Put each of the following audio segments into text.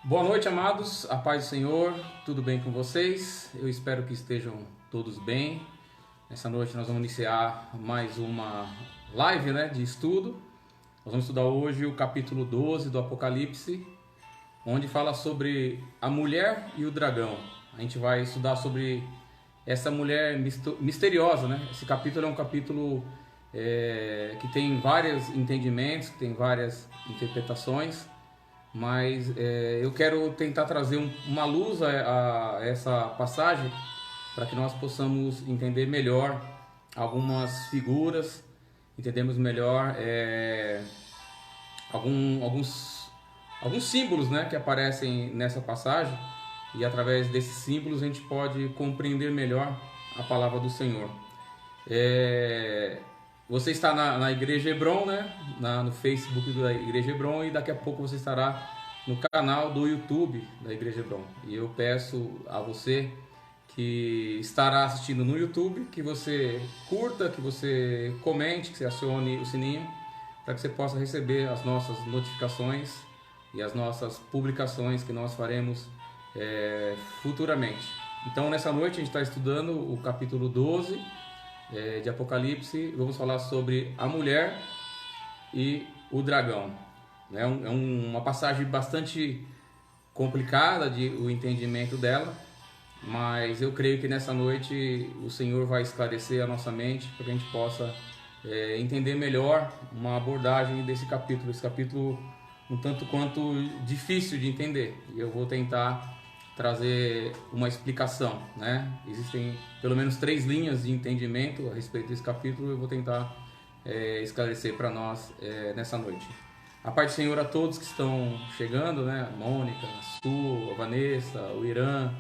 Boa noite, amados. A paz do Senhor. Tudo bem com vocês? Eu espero que estejam todos bem. Essa noite nós vamos iniciar mais uma live, de estudo. Nós vamos estudar hoje o capítulo 12 do Apocalipse, onde fala sobre a mulher e o dragão. A gente vai estudar sobre essa mulher misteriosa, Esse capítulo é um capítulo que tem vários entendimentos, que tem várias interpretações. Mas eu quero tentar trazer uma luz a essa passagem para que nós possamos entender melhor algumas figuras, entendemos melhor alguns símbolos, que aparecem nessa passagem, e através desses símbolos a gente pode compreender melhor a palavra do Senhor. Você está na Igreja Hebron, no Facebook da Igreja Hebron, e daqui a pouco você estará no canal do YouTube da Igreja Hebron. E eu peço a você que estará assistindo no YouTube, que você curta, que você comente, que você acione o sininho, para que você possa receber as nossas notificações e as nossas publicações que nós faremos futuramente. Então, nessa noite a gente está estudando o capítulo 12 de Apocalipse. Vamos falar sobre a mulher e o dragão. É uma passagem bastante complicada o entendimento dela, mas eu creio que nessa noite o Senhor vai esclarecer a nossa mente para que a gente possa entender melhor uma abordagem desse capítulo. Esse capítulo um tanto quanto difícil de entender, e eu vou tentar trazer uma explicação, Existem pelo menos 3 linhas de entendimento a respeito desse capítulo. Eu vou tentar esclarecer para nós nessa noite. A paz do Senhor a todos que estão chegando, A Mônica, a Su, a Vanessa, o Irã,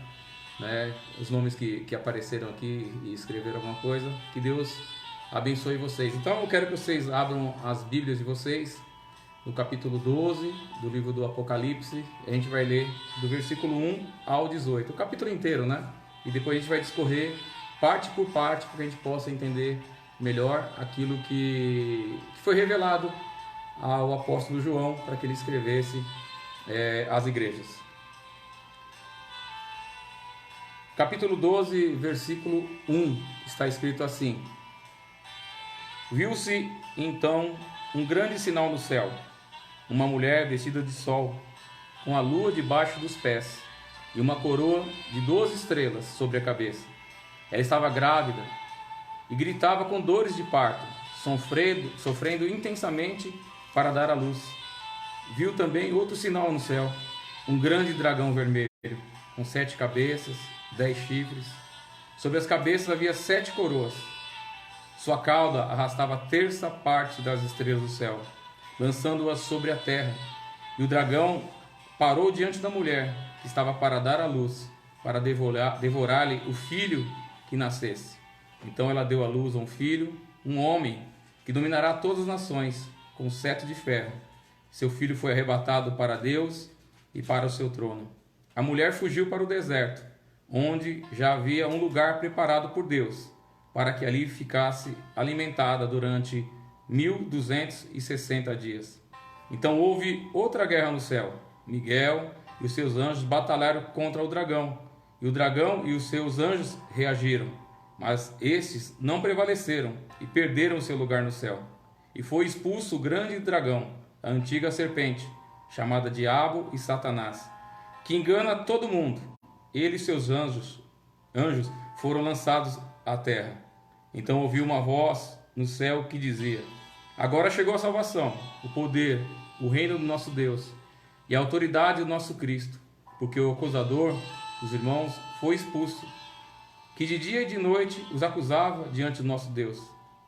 os nomes que apareceram aqui e escreveram alguma coisa. Que Deus abençoe vocês. Então eu quero que vocês abram as Bíblias de vocês no capítulo 12 do livro do Apocalipse. A gente vai ler do versículo 1 ao 18, o capítulo inteiro, E depois a gente vai discorrer parte por parte para que a gente possa entender melhor aquilo que foi revelado ao apóstolo João para que ele escrevesse às igrejas. Capítulo 12, versículo 1, está escrito assim: Viu-se então um grande sinal no céu, uma mulher vestida de sol, com a lua debaixo dos pés, e uma coroa de 12 estrelas sobre a cabeça. Ela estava grávida e gritava com dores de parto, sofrendo intensamente para dar à luz. Viu também outro sinal no céu, um grande dragão vermelho, com 7 cabeças, 10 chifres. Sobre as cabeças havia 7 coroas. Sua cauda arrastava a terça parte das estrelas do céu, lançando-as sobre a terra. E o dragão parou diante da mulher, que estava para dar à luz, para devorar-lhe o filho que nascesse. Então ela deu à luz a um filho, um homem, que dominará todas as nações, com cetro de ferro. Seu filho foi arrebatado para Deus e para o seu trono. A mulher fugiu para o deserto, onde já havia um lugar preparado por Deus, para que ali ficasse alimentada durante 1260 dias. Então houve outra guerra no céu. Miguel e os seus anjos batalharam contra o dragão, e o dragão e os seus anjos reagiram, mas estes não prevaleceram e perderam seu lugar no céu. E foi expulso o grande dragão, a antiga serpente, chamada Diabo e Satanás, que engana todo mundo. Ele e seus anjos foram lançados à terra. Então ouvi uma voz no céu que dizia: Agora chegou a salvação, o poder, o reino do nosso Deus e a autoridade do nosso Cristo, porque o acusador dos irmãos foi expulso, que de dia e de noite os acusava diante do nosso Deus.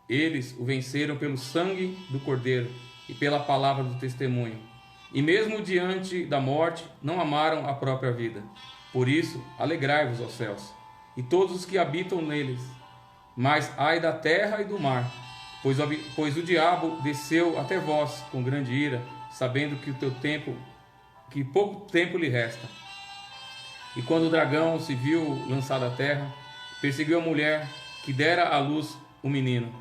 Eles o venceram pelo sangue do Cordeiro e pela palavra do testemunho, e mesmo diante da morte não amaram a própria vida. Por isso, alegrai-vos, ó céus, e todos os que habitam neles. Mas ai da terra e do mar, pois o diabo desceu até vós com grande ira, sabendo que pouco tempo lhe resta. E quando o dragão se viu lançado à terra, perseguiu a mulher que dera à luz o menino.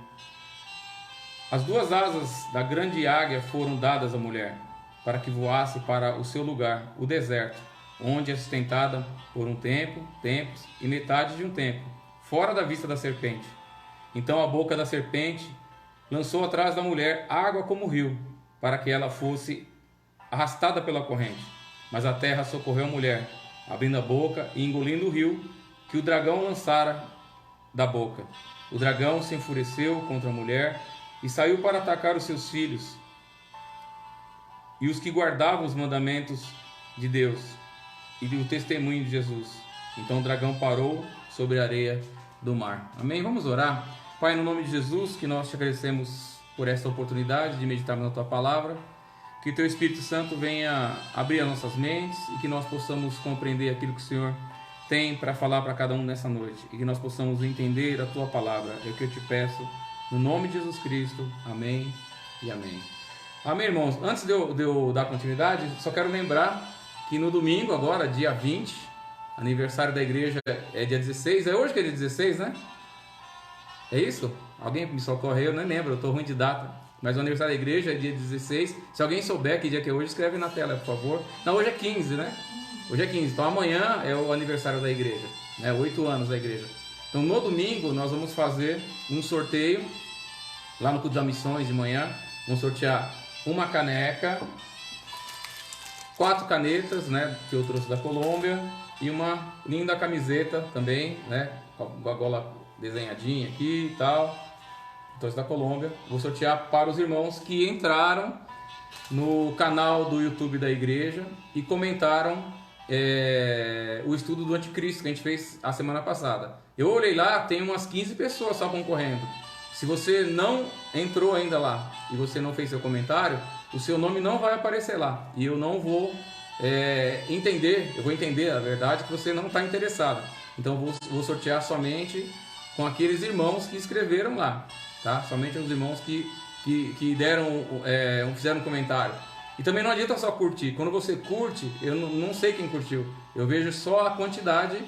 As 2 asas da grande águia foram dadas à mulher, para que voasse para o seu lugar, o deserto, onde é sustentada por um tempo, tempos e metade de um tempo, fora da vista da serpente. Então a boca da serpente lançou atrás da mulher água como rio, para que ela fosse arrastada pela corrente. Mas a terra socorreu a mulher, abrindo a boca e engolindo o rio que o dragão lançara da boca. O dragão se enfureceu contra a mulher e saiu para atacar os seus filhos e os que guardavam os mandamentos de Deus e o testemunho de Jesus. Então o dragão parou sobre a areia do mar. Amém? Vamos orar. Pai, no nome de Jesus, que nós te agradecemos por esta oportunidade de meditarmos na tua palavra, que o teu Espírito Santo venha abrir as nossas mentes e que nós possamos compreender aquilo que o Senhor tem para falar para cada um nessa noite e que nós possamos entender a tua palavra. É o que eu te peço, no nome de Jesus Cristo. Amém e amém. Amém, irmãos. Antes de eu dar continuidade, só quero lembrar que no domingo, agora, dia 20, aniversário da igreja é dia 16. É hoje que é dia 16, né? É isso? Alguém me socorre? Eu nem lembro, eu estou ruim de data. Mas o aniversário da igreja é dia 16. Se alguém souber que dia que é hoje, escreve na tela, por favor. Não, hoje é 15, né? Hoje é 15. Então amanhã é o aniversário da igreja, né? 8 anos da igreja. Então no domingo nós vamos fazer um sorteio lá no culto das missões de manhã. Vamos sortear uma caneca, 4 canetas, né? Que eu trouxe da Colômbia. E uma linda camiseta também, né? Com a gola desenhadinha aqui e tal. Trouxe da Colômbia. Vou sortear para os irmãos que entraram no canal do YouTube da igreja e comentaram o estudo do anticristo que a gente fez a semana passada. Eu olhei lá, tem umas 15 pessoas só concorrendo. Se você não entrou ainda lá e você não fez seu comentário, o seu nome não vai aparecer lá. E eu não vou eu vou entender a verdade que você não está interessado. Então vou sortear somente com aqueles irmãos que escreveram lá, tá? Somente os irmãos que fizeram um comentário. E também não adianta só curtir. Quando você curte, eu não sei quem curtiu. Eu vejo só a quantidade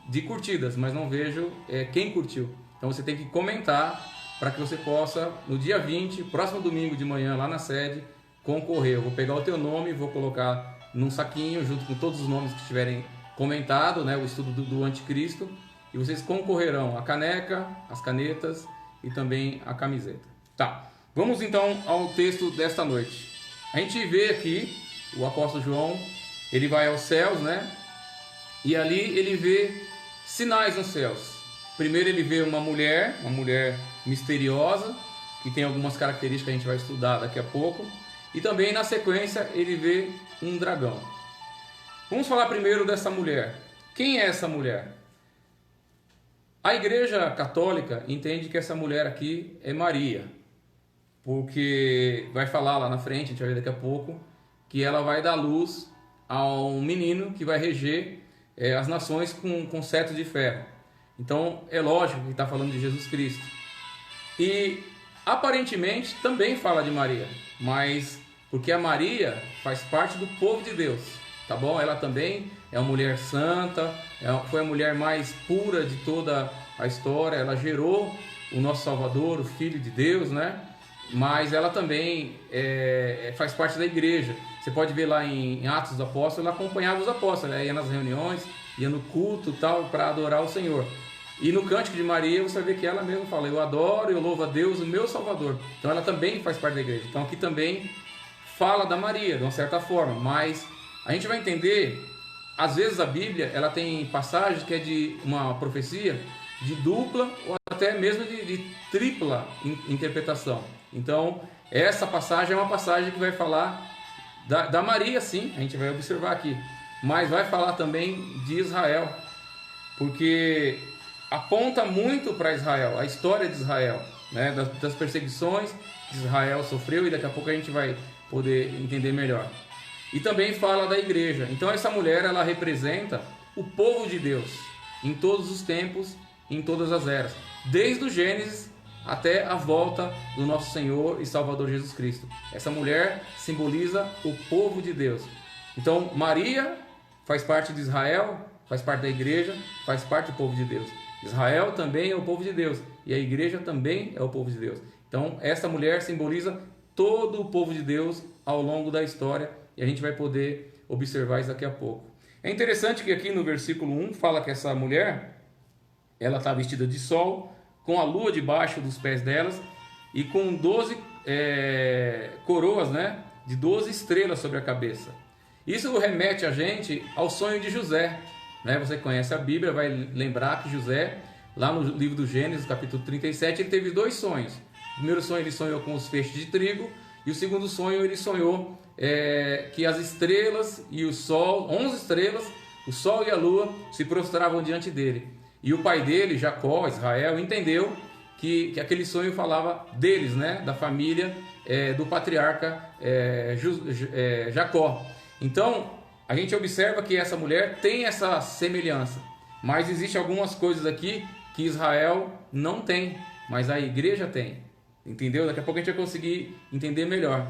de curtidas, mas não vejo quem curtiu. Então você tem que comentar para que você possa, no dia 20, próximo domingo de manhã, lá na sede, concorrer. Eu vou pegar o teu nome e vou colocar num saquinho, junto com todos os nomes que tiverem comentado, né, o estudo do anticristo. E vocês concorrerão a caneca, as canetas e também a camiseta. Tá, vamos então ao texto desta noite. A gente vê aqui o apóstolo João, ele vai aos céus, né? E ali ele vê sinais nos céus. Primeiro ele vê uma mulher misteriosa, que tem algumas características que a gente vai estudar daqui a pouco. E também na sequência ele vê um dragão. Vamos falar primeiro dessa mulher. Quem é essa mulher? A Igreja Católica entende que essa mulher aqui é Maria, porque vai falar lá na frente, a gente vai ver daqui a pouco, que ela vai dar luz a um menino que vai reger as nações com cetro de ferro. Então é lógico que está falando de Jesus Cristo. E aparentemente também fala de Maria, mas porque a Maria faz parte do povo de Deus, tá bom? Ela também é uma mulher santa, foi a mulher mais pura de toda a história. Ela gerou o nosso Salvador, o Filho de Deus, né? Mas ela também faz parte da igreja. Você pode ver lá em Atos dos Apóstolos, ela acompanhava os apóstolos, ela ia nas reuniões, ia no culto tal, para adorar o Senhor. E no Cântico de Maria você vai ver que ela mesma fala: eu adoro, eu louvo a Deus, o meu Salvador. Então ela também faz parte da igreja. Então aqui também fala da Maria, de uma certa forma, mas a gente vai entender, às vezes a Bíblia ela tem passagens que é de uma profecia de dupla ou até mesmo de tripla interpretação. Então essa passagem é uma passagem que vai falar da Maria, sim, a gente vai observar aqui, mas vai falar também de Israel, porque aponta muito para Israel, a história de Israel, né? das perseguições que Israel sofreu, e daqui a pouco a gente vai poder entender melhor. E também fala da igreja. Então essa mulher, ela representa o povo de Deus em todos os tempos, em todas as eras, desde o Gênesis até a volta do nosso Senhor e Salvador Jesus Cristo. Essa mulher simboliza o povo de Deus. Então Maria faz parte de Israel, faz parte da igreja, faz parte do povo de Deus. Israel também é o povo de Deus e a igreja também é o povo de Deus. Então essa mulher simboliza todo o povo de Deus ao longo da história e a gente vai poder observar isso daqui a pouco. É interessante que aqui no versículo 1 fala que essa mulher, ela está vestida de sol, com a lua debaixo dos pés delas e com 12 coroas, né, de 12 estrelas sobre a cabeça. Isso remete a gente ao sonho de José, né? Você conhece a Bíblia, vai lembrar que José, lá no livro do Gênesis, capítulo 37, ele teve 2 sonhos. O primeiro sonho ele sonhou com os feixes de trigo, e o segundo sonho ele sonhou que as estrelas e o sol, 11 estrelas, o sol e a lua se prostravam diante dele. E o pai dele, Jacó, Israel, entendeu que aquele sonho falava deles, né? Da família do patriarca Jacó. Então, a gente observa que essa mulher tem essa semelhança, mas existem algumas coisas aqui que Israel não tem, mas a igreja tem. Entendeu? Daqui a pouco a gente vai conseguir entender melhor.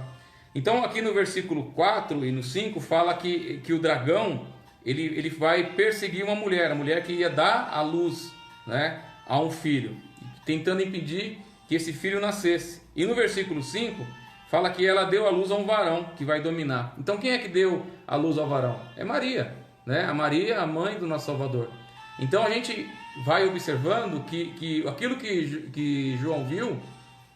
Então, aqui no versículo 4 e no 5, fala que o dragão ele vai perseguir uma mulher, a mulher que ia dar à luz, né, a um filho, tentando impedir que esse filho nascesse. E no versículo 5, fala que ela deu à luz a um varão que vai dominar. Então, quem é que deu à luz ao varão? É Maria, né? A Maria, a mãe do nosso Salvador. Então, a gente vai observando que aquilo que João viu,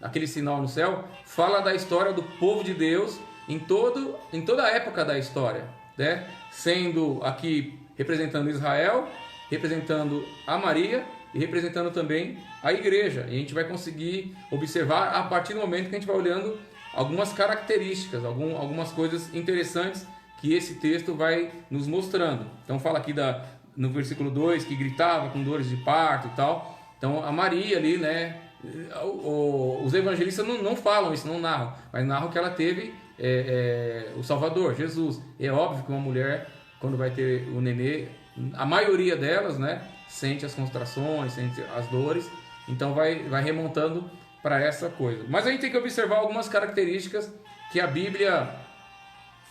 aquele sinal no céu, fala da história do povo de Deus em toda a época da história, né? Sendo aqui representando Israel, representando a Maria e representando também a igreja. E a gente vai conseguir observar a partir do momento que a gente vai olhando algumas características, algumas coisas interessantes que esse texto vai nos mostrando. Então fala aqui no versículo 2 que gritava com dores de parto e tal. Então a Maria ali, né? Os evangelistas não falam isso, não narram, mas narram que ela teve o Salvador, Jesus. E é óbvio que uma mulher, quando vai ter o nenê, a maioria delas, né, sente as constrações, sente as dores, então vai remontando para essa coisa. Mas a gente tem que observar algumas características que a Bíblia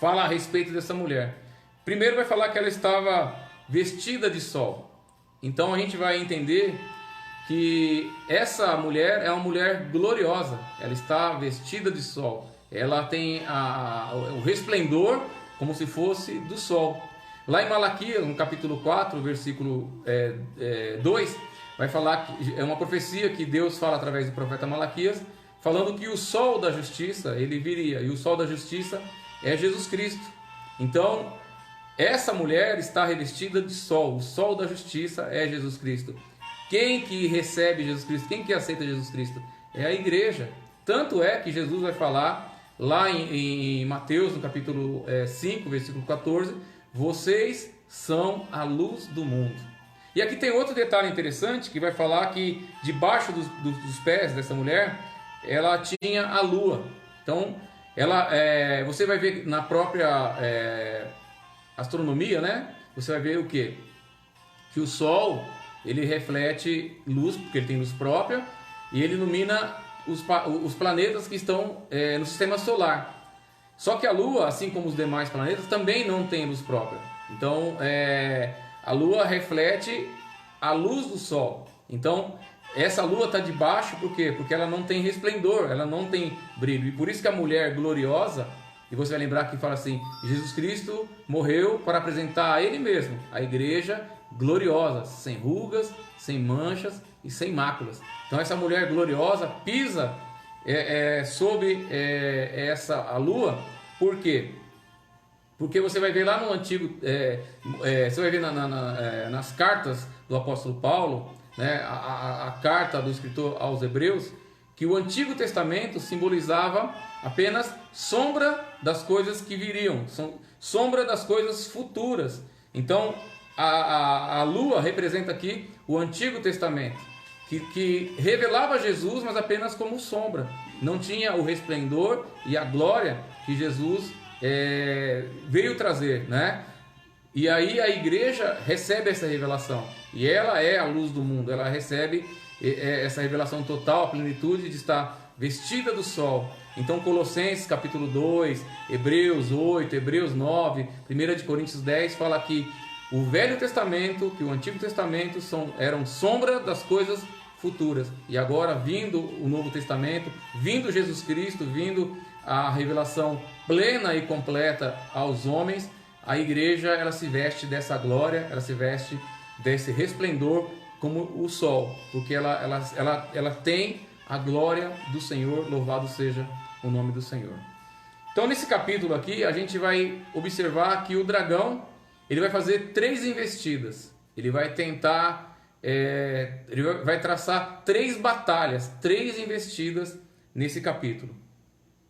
fala a respeito dessa mulher. Primeiro vai falar que ela estava vestida de sol. Então a gente vai entender que essa mulher é uma mulher gloriosa, ela está vestida de sol, ela tem o resplendor como se fosse do sol. Lá em Malaquias, no capítulo 4, versículo 2, vai falar que é uma profecia que Deus fala através do profeta Malaquias, falando que o sol da justiça, ele viria, e o sol da justiça é Jesus Cristo. Então, essa mulher está revestida de sol, o sol da justiça é Jesus Cristo. Quem que recebe Jesus Cristo? Quem que aceita Jesus Cristo? É a igreja. Tanto é que Jesus vai falar lá em Mateus, no capítulo 5, versículo 14, vocês são a luz do mundo. E aqui tem outro detalhe interessante que vai falar que debaixo dos pés dessa mulher, ela tinha a lua. Então, você vai ver na própria astronomia, né? Você vai ver o quê? Que o Sol, ele reflete luz, porque ele tem luz própria, e ele ilumina os planetas que estão no sistema solar. Só que a Lua, assim como os demais planetas, também não tem luz própria. Então, a Lua reflete a luz do Sol. Então, essa Lua está debaixo, por quê? Porque ela não tem resplendor, ela não tem brilho. E por isso que a mulher gloriosa, e você vai lembrar que fala assim, Jesus Cristo morreu para apresentar a Ele mesmo, a igreja gloriosa, sem rugas, sem manchas e sem máculas. Então essa mulher gloriosa pisa sobre a lua. Por quê? Porque você vai ver lá no antigo, você vai ver nas cartas do apóstolo Paulo, né, a carta do escritor aos Hebreus, que o Antigo Testamento simbolizava apenas sombra das coisas que viriam, sombra das coisas futuras. Então a lua representa aqui o Antigo Testamento, que revelava Jesus, mas apenas como sombra. Não tinha o resplendor e a glória que Jesus veio trazer, né? E aí a igreja recebe essa revelação. E ela é a luz do mundo. Ela recebe essa revelação total, a plenitude de estar vestida do sol. Então Colossenses capítulo 2, Hebreus 8, Hebreus 9, 1 Coríntios 10 fala que o Velho Testamento, que o Antigo Testamento eram sombra das coisas futuras. E agora, vindo o Novo Testamento, vindo Jesus Cristo, vindo a revelação plena e completa aos homens, a igreja ela se veste dessa glória, ela se veste desse resplendor como o sol, porque ela tem a glória do Senhor, louvado seja o nome do Senhor. Então nesse capítulo aqui a gente vai observar que o dragão ele vai fazer 3 investidas, ele vai tentar, ele vai traçar 3 batalhas, 3 investidas nesse capítulo.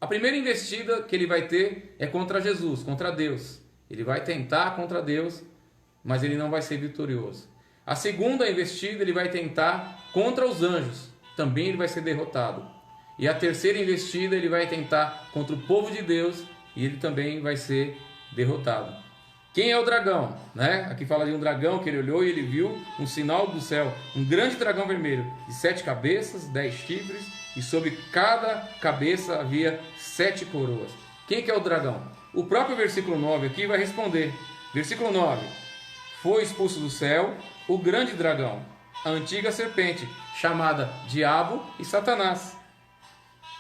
A primeira investida que ele vai ter é contra Jesus, contra Deus. Ele vai tentar contra Deus, mas ele não vai ser vitorioso. A segunda investida ele vai tentar contra os anjos, também ele vai ser derrotado. E a terceira investida ele vai tentar contra o povo de Deus e ele também vai ser derrotado. Quem é o dragão? Aqui fala de um dragão que ele olhou e ele viu um sinal do céu, um grande dragão vermelho, de 7 cabeças, 10 chifres, e sobre cada cabeça havia 7 coroas. Quem que é o dragão? O próprio versículo 9 aqui vai responder. Versículo 9: foi expulso do céu o grande dragão, a antiga serpente, chamada Diabo e Satanás,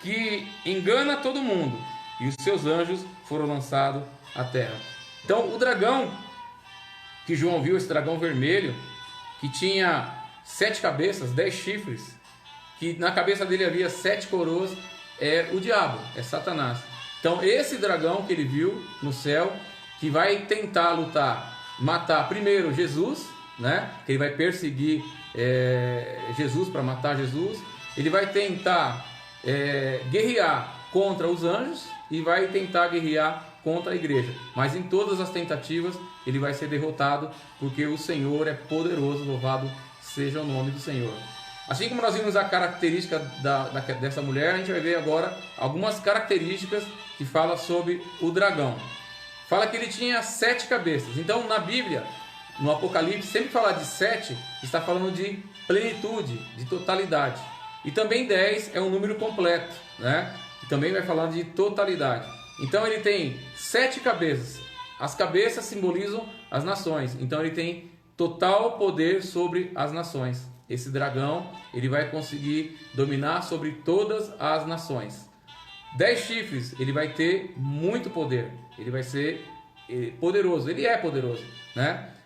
que engana todo mundo, e os seus anjos foram lançados à terra. Então o dragão que João viu, esse dragão vermelho, que tinha 7 cabeças, 10 chifres, que na cabeça dele havia 7 coroas, é o diabo, é Satanás. Então esse dragão que ele viu no céu, que vai tentar lutar, matar primeiro Jesus, que ele vai perseguir Jesus para matar Jesus, ele vai tentar guerrear contra os anjos e vai tentar guerrear contra a igreja, mas em todas as tentativas ele vai ser derrotado, porque o Senhor é poderoso, louvado seja o nome do Senhor. Assim como nós vimos a característica dessa mulher, a gente vai ver agora algumas características que fala sobre o dragão. Fala que ele tinha 7 cabeças. Então na Bíblia, no Apocalipse, sempre falar de 7 está falando de plenitude, de totalidade. E também 10 é um número completo, E também vai falar de totalidade. Então ele tem 7 cabeças. As cabeças simbolizam as nações. Então ele tem total poder sobre as nações. Esse dragão, ele vai conseguir dominar sobre todas as nações. 10 chifres, ele vai ter muito poder. Ele vai ser poderoso. Ele é poderoso,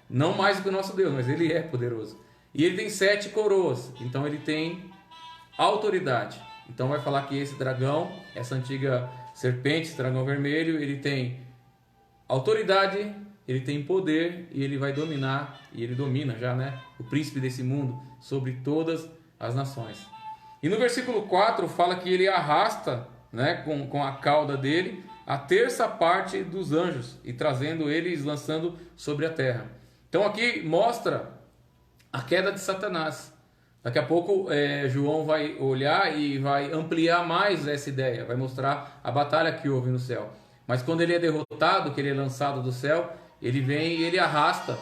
Não mais do que o nosso Deus, mas ele é poderoso. E ele tem 7 coroas. Então ele tem autoridade. Então vai falar que esse dragão, essa antiga serpente, esse dragão vermelho, ele tem autoridade, ele tem poder e ele vai dominar, e ele domina já, o príncipe desse mundo sobre todas as nações. E no versículo 4 fala que ele arrasta, com a cauda dele, a terça parte dos anjos e trazendo eles, lançando sobre a terra. Então aqui mostra a queda de Satanás. Daqui a pouco João vai olhar e vai ampliar mais essa ideia, vai mostrar a batalha que houve no céu. Mas quando ele é derrotado, que ele é lançado do céu, ele vem e ele arrasta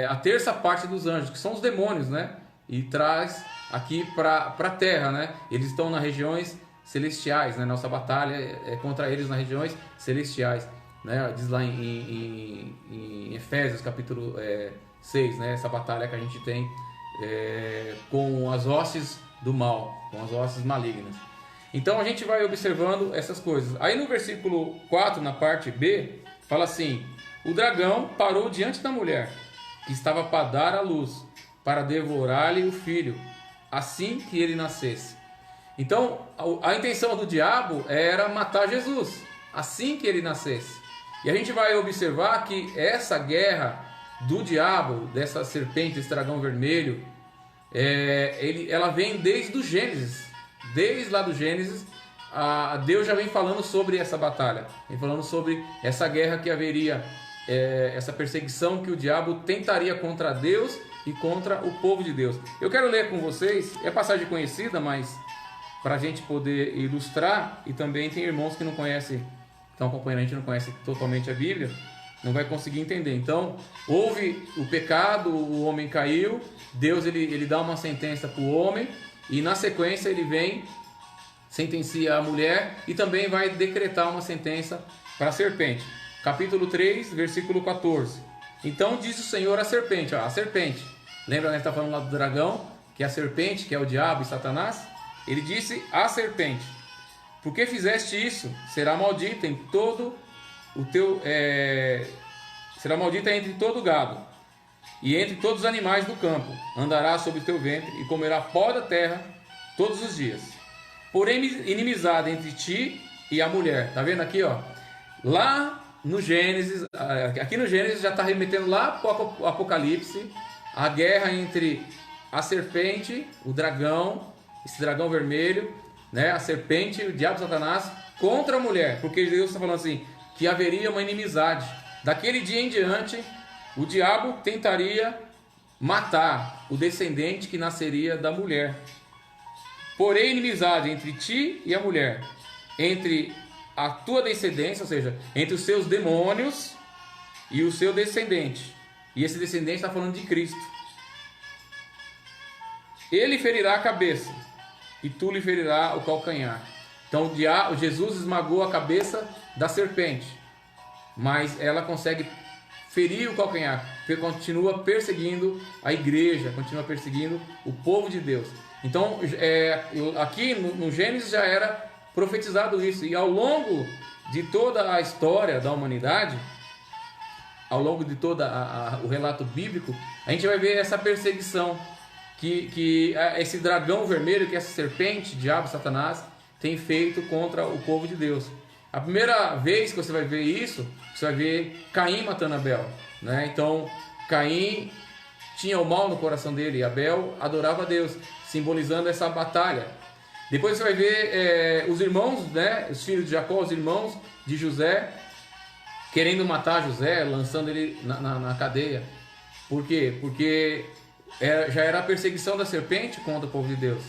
a terça parte dos anjos, que são os demônios, e traz aqui para a terra, Eles estão nas regiões celestiais, Nossa batalha é contra eles nas regiões celestiais, Diz lá em Efésios capítulo 6, Essa batalha que a gente tem com as hostes do mal, com as hostes malignas. Então a gente vai observando essas coisas. Aí no versículo 4, na parte B, fala assim: o dragão parou diante da mulher, que estava para dar à luz, para devorar-lhe o filho, assim que ele nascesse. Então a intenção do diabo era matar Jesus, assim que ele nascesse. E a gente vai observar que essa guerra do diabo, dessa serpente, desse dragão vermelho, ela vem desde o Gênesis. Desde lá do Gênesis, Deus já vem falando sobre essa batalha, vem falando sobre essa guerra que haveria, essa perseguição que o diabo tentaria contra Deus e contra o povo de Deus. Eu quero ler com vocês, é passagem conhecida, mas para a gente poder ilustrar, e também tem irmãos que não conhecem, estão acompanhando, a gente não conhece totalmente a Bíblia, não vai conseguir entender. Então, houve o pecado, o homem caiu, Deus ele dá uma sentença para o homem, e na sequência ele vem, sentencia a mulher e também vai decretar uma sentença para a serpente. Capítulo 3, versículo 14. Então disse o Senhor à serpente, a serpente, lembra que está falando lá do dragão, que é a serpente, que é o diabo e Satanás? Ele disse à serpente: Porque fizeste isso, será maldita em todo o teu... será maldita entre todo o gado e entre todos os animais do campo. Andará sobre o teu ventre e comerá pó da terra todos os dias. Porém, inimizade entre ti e a mulher. Tá vendo aqui, ó? Lá no Gênesis, aqui no Gênesis já está remetendo lá para o Apocalipse, a guerra entre a serpente, o dragão, esse dragão vermelho, né? A serpente, o diabo Satanás, contra a mulher. Porque Deus está falando assim, que haveria uma inimizade. Daquele dia em diante, o diabo tentaria matar o descendente que nasceria da mulher. Porém, inimizade entre ti e a mulher, entre a tua descendência, ou seja, entre os seus demônios e o seu descendente. E esse descendente está falando de Cristo. Ele ferirá a cabeça e tu lhe ferirá o calcanhar. Então, Jesus esmagou a cabeça da serpente, mas ela consegue ferir o calcanhar, porque continua perseguindo a igreja, continua perseguindo o povo de Deus. Então, aqui no Gênesis já era profetizado isso, e ao longo de toda a história da humanidade, ao longo de todo o relato bíblico, a gente vai ver essa perseguição que esse dragão vermelho, que essa serpente, diabo, Satanás, tem feito contra o povo de Deus. A primeira vez que você vai ver isso, você vai ver Caim matando Abel, né? Então, Caim tinha o mal no coração dele, e Abel adorava a Deus, simbolizando essa batalha. Depois você vai ver os irmãos, né? Os filhos de Jacó, os irmãos de José, querendo matar José, lançando ele na cadeia. Por quê? Porque já era a perseguição da serpente contra o povo de Deus.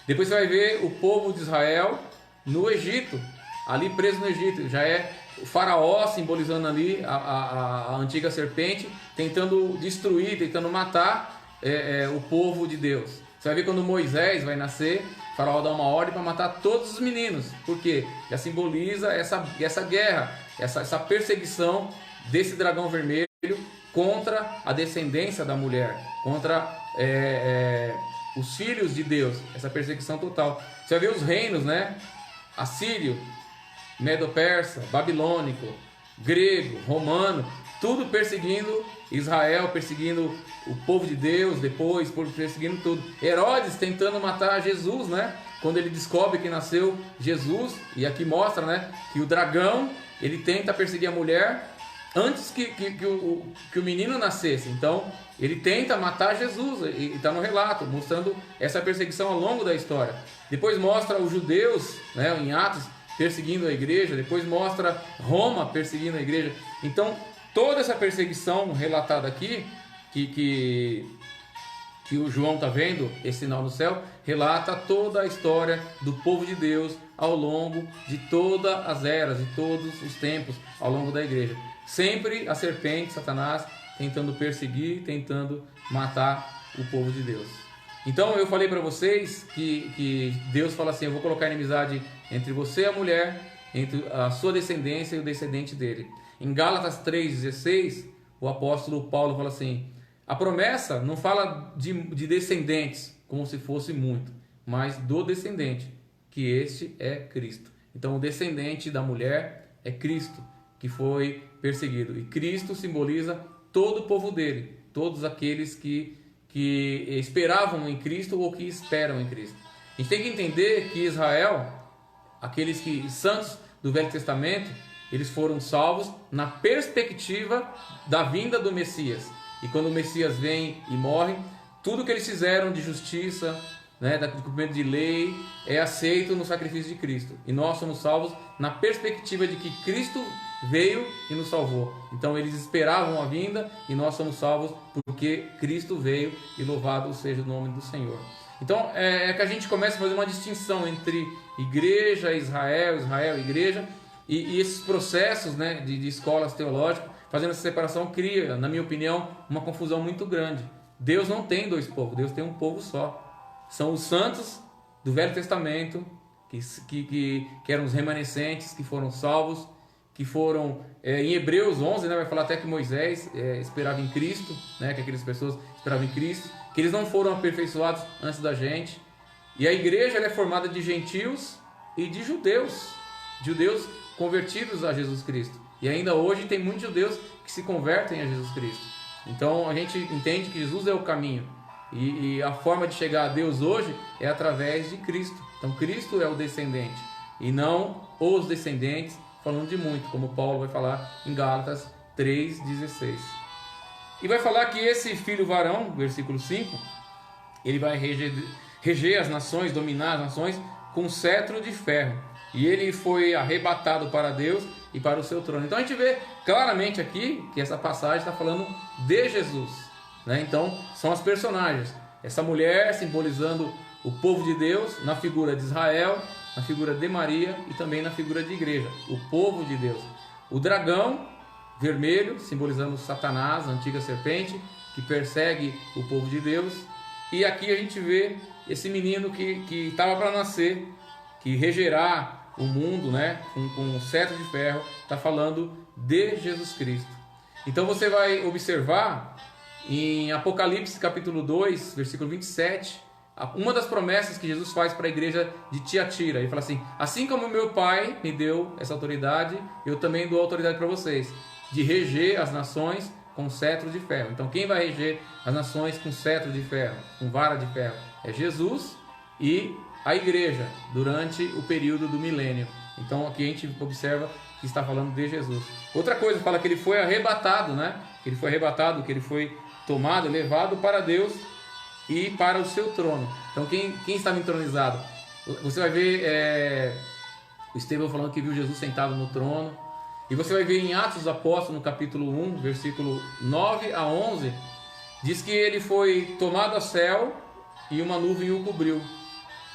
Depois você vai ver o povo de Israel no Egito, ali preso no Egito. Já é o faraó simbolizando ali a antiga serpente, tentando destruir, tentando matar o povo de Deus. Você vai ver quando Moisés vai nascer, o faraó dá uma ordem para matar todos os meninos. Por quê? Já simboliza essa guerra, essa perseguição desse dragão vermelho contra a descendência da mulher, contra os filhos de Deus, essa perseguição total. Você vai ver os reinos, né? Assírio, Medo-Persa, Babilônico, grego, romano, tudo perseguindo Israel, perseguindo o povo de Deus, depois perseguindo tudo. Herodes tentando matar Jesus, né? Quando ele descobre que nasceu Jesus, e aqui mostra, né, que o dragão, ele tenta perseguir a mulher antes que o menino nascesse. Então, ele tenta matar Jesus, e está no relato, mostrando essa perseguição ao longo da história. Depois mostra os judeus, né, em Atos, perseguindo a igreja. Depois mostra Roma perseguindo a igreja. Então, toda essa perseguição relatada aqui, que o João está vendo, esse sinal no céu, relata toda a história do povo de Deus ao longo de todas as eras, de todos os tempos, ao longo da igreja. Sempre a serpente, Satanás, tentando perseguir, tentando matar o povo de Deus. Então eu falei para vocês que Deus fala assim: eu vou colocar inimizade entre você e a mulher, entre a sua descendência e o descendente dele. Em Gálatas 3,16, o apóstolo Paulo fala assim: a promessa não fala de descendentes, como se fosse muito, mas do descendente, que este é Cristo. Então o descendente da mulher é Cristo, que foi perseguido. E Cristo simboliza todo o povo dele, todos aqueles que esperavam em Cristo ou que esperam em Cristo. A gente tem que entender que Israel, aqueles santos do Velho Testamento, eles foram salvos na perspectiva da vinda do Messias. E quando o Messias vem e morre, tudo que eles fizeram de justiça, né, de cumprimento de lei, é aceito no sacrifício de Cristo. E nós somos salvos na perspectiva de que Cristo veio e nos salvou. Então eles esperavam a vinda e nós somos salvos porque Cristo veio, e louvado seja o nome do Senhor. Então é que a gente começa a fazer uma distinção entre igreja, Israel, igreja, e esses processos, né, de escolas teológicas, fazendo essa separação, cria, na minha opinião, uma confusão muito grande. Deus não tem dois povos, Deus tem um povo só. São os santos do Velho Testamento, que eram os remanescentes, que foram salvos, que foram, em Hebreus 11, né, vai falar até que Moisés esperava em Cristo, né, que aquelas pessoas esperavam em Cristo, que eles não foram aperfeiçoados antes da gente. E a igreja ela é formada de gentios e de judeus convertidos a Jesus Cristo. E ainda hoje tem muitos judeus que se convertem a Jesus Cristo. Então a gente entende que Jesus é o caminho. E a forma de chegar a Deus hoje é através de Cristo. Então Cristo é o descendente e não os descendentes, falando de muito, como Paulo vai falar em Gálatas 3,16. E vai falar que esse filho varão, versículo 5, ele vai reger as nações, dominar as nações com cetro de ferro. E ele foi arrebatado para Deus e para o seu trono. Então a gente vê claramente aqui que essa passagem está falando de Jesus, né? Então são as personagens. Essa mulher simbolizando o povo de Deus na figura de Israel, na figura de Maria e também na figura de igreja, o povo de Deus. O dragão vermelho simbolizando Satanás, a antiga serpente que persegue o povo de Deus. E aqui a gente vê esse menino que estava para nascer, que regerá o mundo, né, com um cetro de ferro, está falando de Jesus Cristo. Então você vai observar em Apocalipse capítulo 2, versículo 27, uma das promessas que Jesus faz para a igreja de Tiatira. Ele fala assim como meu Pai me deu essa autoridade, eu também dou autoridade para vocês, de reger as nações com cetro de ferro. Então quem vai reger as nações com cetro de ferro, com vara de ferro? É Jesus e a igreja durante o período do milênio. Então aqui a gente observa que está falando de Jesus. Outra coisa, fala que ele foi arrebatado, né? Que ele foi arrebatado, que ele foi tomado, levado para Deus e para o seu trono. Então quem estava entronizado? Você vai ver o Estevão falando que viu Jesus sentado no trono. E você vai ver em Atos dos Apóstolos, no capítulo 1, versículo 9 a 11, diz que ele foi tomado ao céu e uma nuvem o cobriu.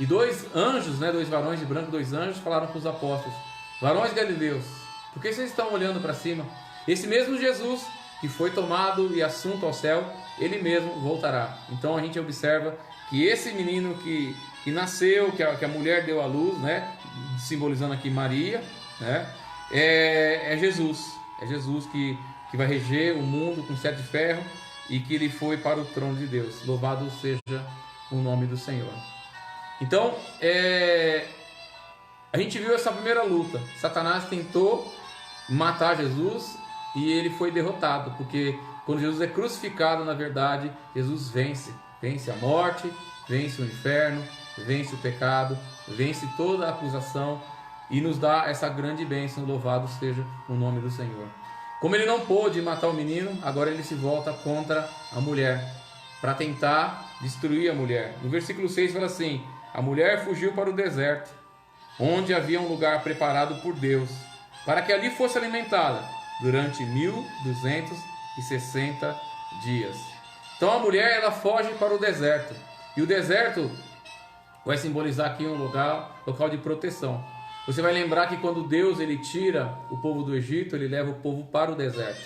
E dois anjos, né, dois varões de branco, dois anjos, falaram com os apóstolos: varões galileus, por que vocês estão olhando para cima? Esse mesmo Jesus que foi tomado e assunto ao céu, ele mesmo voltará. Então a gente observa que esse menino que nasceu, que a mulher deu à luz, né, simbolizando aqui Maria, né, é Jesus. É Jesus que vai reger o mundo com cetro de ferro e que ele foi para o trono de Deus. Louvado seja o nome do Senhor. Então, a gente viu essa primeira luta. Satanás tentou matar Jesus e ele foi derrotado, porque quando Jesus é crucificado, na verdade, Jesus vence a morte, vence o inferno, vence o pecado, vence toda a acusação e nos dá essa grande bênção. Louvado seja o nome do Senhor. Como ele não pôde matar o menino, agora ele se volta contra a mulher, para tentar destruir a mulher. No versículo 6 fala assim: a mulher fugiu para o deserto, onde havia um lugar preparado por Deus, para que ali fosse alimentada durante 1260 dias. Então a mulher, ela foge para o deserto. E o deserto vai simbolizar aqui um local de proteção. Você vai lembrar que quando Deus ele tira o povo do Egito, ele leva o povo para o deserto.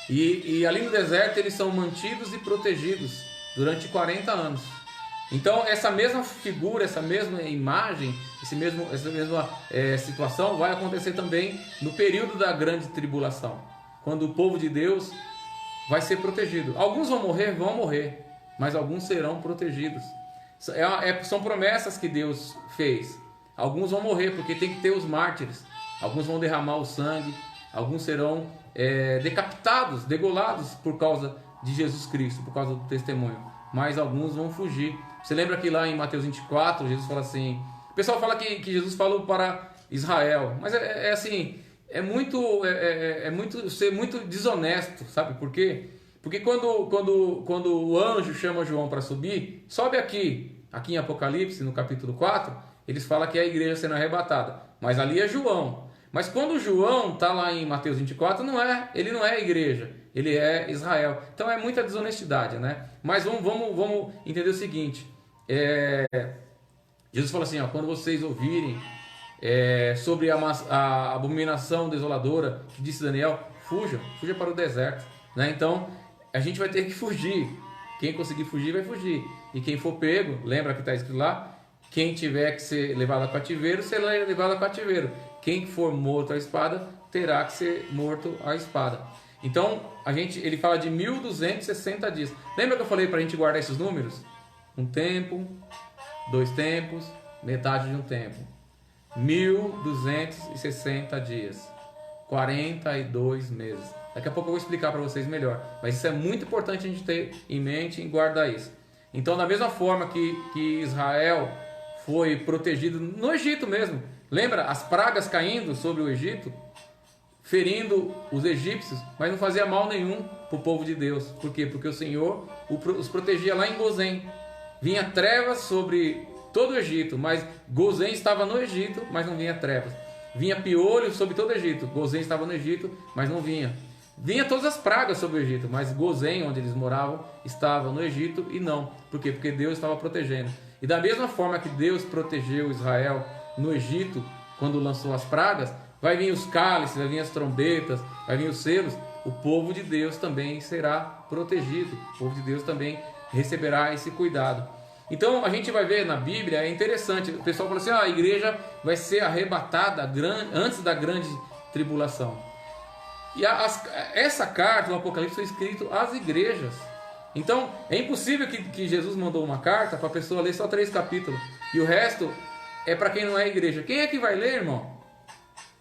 E ali no deserto eles são mantidos e protegidos durante 40 anos. Então essa mesma figura, essa mesma imagem, essa mesma situação vai acontecer também no período da grande tribulação, quando o povo de Deus vai ser protegido. Alguns vão morrer, mas alguns serão protegidos. São promessas que Deus fez. Alguns vão morrer porque tem que ter os mártires. Alguns vão derramar o sangue. Alguns serão decapitados, degolados por causa de Jesus Cristo, por causa do testemunho. Mas alguns vão fugir. Você lembra que lá em Mateus 24, Jesus fala assim... O pessoal fala que Jesus falou para Israel. Mas assim... É muito ser muito desonesto, sabe por quê? Porque quando o anjo chama João para subir, sobe aqui em Apocalipse, no capítulo 4, eles falam que é a igreja sendo arrebatada. Mas ali é João. Mas quando João está lá em Mateus 24, ele não é a igreja, ele é Israel. Então é muita desonestidade, né? Mas vamos entender o seguinte. Jesus fala assim, quando vocês ouvirem sobre a abominação desoladora que disse Daniel, fuja para o deserto, né? Então a gente vai ter que fugir. Quem conseguir fugir vai fugir, e quem for pego, lembra que está escrito lá, quem tiver que ser levado a cativeiro será levado a cativeiro, quem for morto à espada terá que ser morto à espada. Então ele fala de 1260 dias. Lembra que eu falei para a gente guardar esses números? Um tempo, 2 tempos, metade de um tempo. 1.260 dias. 42 meses. Daqui a pouco eu vou explicar para vocês melhor. Mas isso é muito importante a gente ter em mente e guardar isso. Então, da mesma forma que Israel foi protegido no Egito mesmo. Lembra as pragas caindo sobre o Egito? Ferindo os egípcios, mas não fazia mal nenhum para o povo de Deus. Por quê? Porque o Senhor os protegia lá em Gozém. Vinha trevas sobre todo o Egito, mas Gozém estava no Egito, mas não vinha trevas. Vinha piolho sobre todo o Egito. Gozém estava no Egito, mas não vinha. Vinha todas as pragas sobre o Egito, mas Gozém, onde eles moravam, estava no Egito e não. Por quê? Porque Deus estava protegendo. E da mesma forma que Deus protegeu Israel no Egito, quando lançou as pragas, vai vir os cálices, vai vir as trombetas, vai vir os selos, o povo de Deus também será protegido. O povo de Deus também receberá esse cuidado. Então a gente vai ver na Bíblia, é interessante, o pessoal fala assim, a igreja vai ser arrebatada antes da grande tribulação. E essa carta do Apocalipse foi escrita às igrejas. Então é impossível que Jesus mandou uma carta para a pessoa ler só 3 capítulos e o resto é para quem não é igreja. Quem é que vai ler, irmão?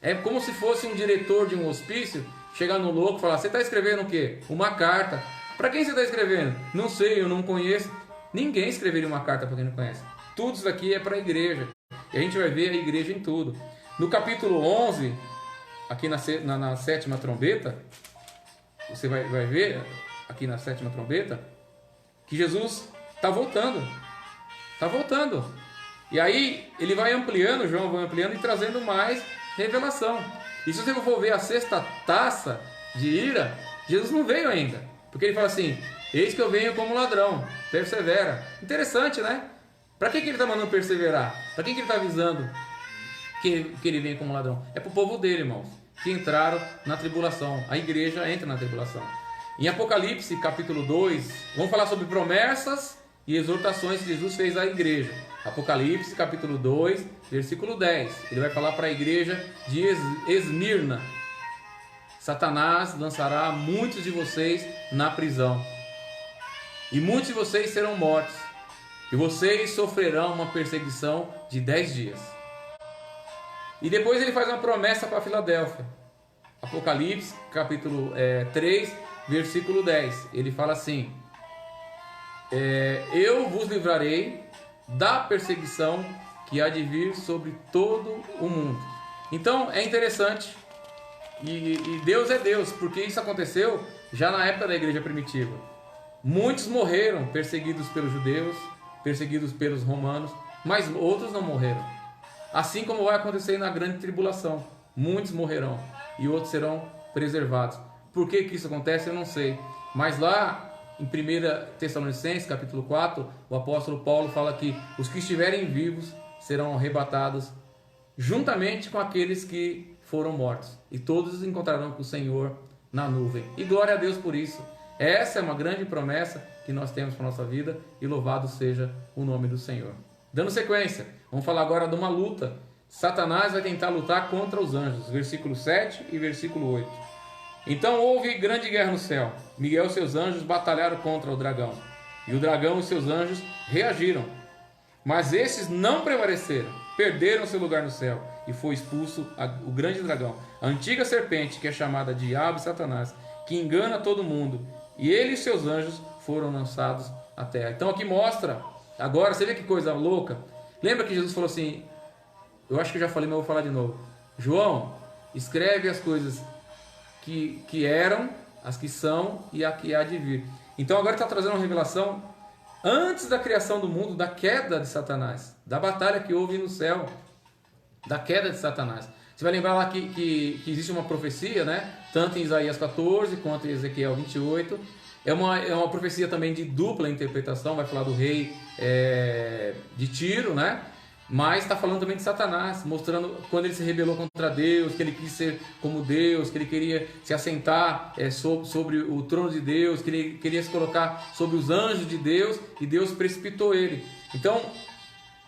É como se fosse um diretor de um hospício chegar no louco e falar, você está escrevendo o quê? Uma carta. Para quem você está escrevendo? Não sei, eu não conheço. Ninguém escreveria uma carta para quem não conhece. Tudo isso daqui é para a igreja. E a gente vai ver a igreja em tudo. No capítulo 11, aqui na 7ª trombeta, você vai ver, aqui na 7ª trombeta, que Jesus está voltando. Está voltando. E aí, ele vai ampliando, João vai ampliando e trazendo mais revelação. E se você for ver a 6ª taça de ira, Jesus não veio ainda. Porque ele fala assim, eis que eu venho como ladrão, persevera. Interessante, né? Para que ele está mandando perseverar? Para que ele está avisando que ele vem como ladrão? É para o povo dele, irmãos, que entraram na tribulação. A igreja entra na tribulação. Em Apocalipse, capítulo 2, vamos falar sobre promessas e exortações que Jesus fez à igreja. Apocalipse, capítulo 2, versículo 10. Ele vai falar para a igreja de Esmirna. Satanás lançará muitos de vocês na prisão. E muitos de vocês serão mortos. E vocês sofrerão uma perseguição de 10 dias. E depois ele faz uma promessa para Filadélfia. Apocalipse, capítulo 3, versículo 10. Ele fala assim, eu vos livrarei da perseguição que há de vir sobre todo o mundo. Então é interessante, e Deus é Deus, porque isso aconteceu já na época da igreja primitiva. Muitos morreram perseguidos pelos judeus, perseguidos pelos romanos, mas outros não morreram. Assim como vai acontecer na grande tribulação, muitos morrerão e outros serão preservados. Por que isso acontece eu não sei, mas lá em 1 Tessalonicenses, capítulo 4, o apóstolo Paulo fala que os que estiverem vivos serão arrebatados juntamente com aqueles que foram mortos. E todos encontrarão com o Senhor na nuvem. E glória a Deus por isso. Essa é uma grande promessa que nós temos para a nossa vida e louvado seja o nome do Senhor. Dando sequência, vamos falar agora de uma luta. Satanás vai tentar lutar contra os anjos. Versículo 7 e versículo 8. Então houve grande guerra no céu. Miguel e seus anjos batalharam contra o dragão. E o dragão e seus anjos reagiram. Mas esses não prevaleceram. Perderam seu lugar no céu. E foi expulso o grande dragão, a antiga serpente, que é chamada Diabo e Satanás, que engana todo mundo. E ele e seus anjos foram lançados à terra. Então aqui mostra, agora, você vê que coisa louca? Lembra que Jesus falou assim, eu acho que eu já falei, mas eu vou falar de novo. João, escreve as coisas que eram, as que são e a que há de vir. Então agora está trazendo uma revelação antes da criação do mundo, da queda de Satanás, da batalha que houve no céu, da queda de Satanás. Você vai lembrar lá que existe uma profecia, né? Tanto em Isaías 14 quanto em Ezequiel 28. É uma profecia também de dupla interpretação, vai falar do rei de Tiro, né? Mas está falando também de Satanás, mostrando quando ele se rebelou contra Deus, que ele quis ser como Deus, que ele queria se assentar sobre o trono de Deus, que ele queria se colocar sobre os anjos de Deus, e Deus precipitou ele. Então,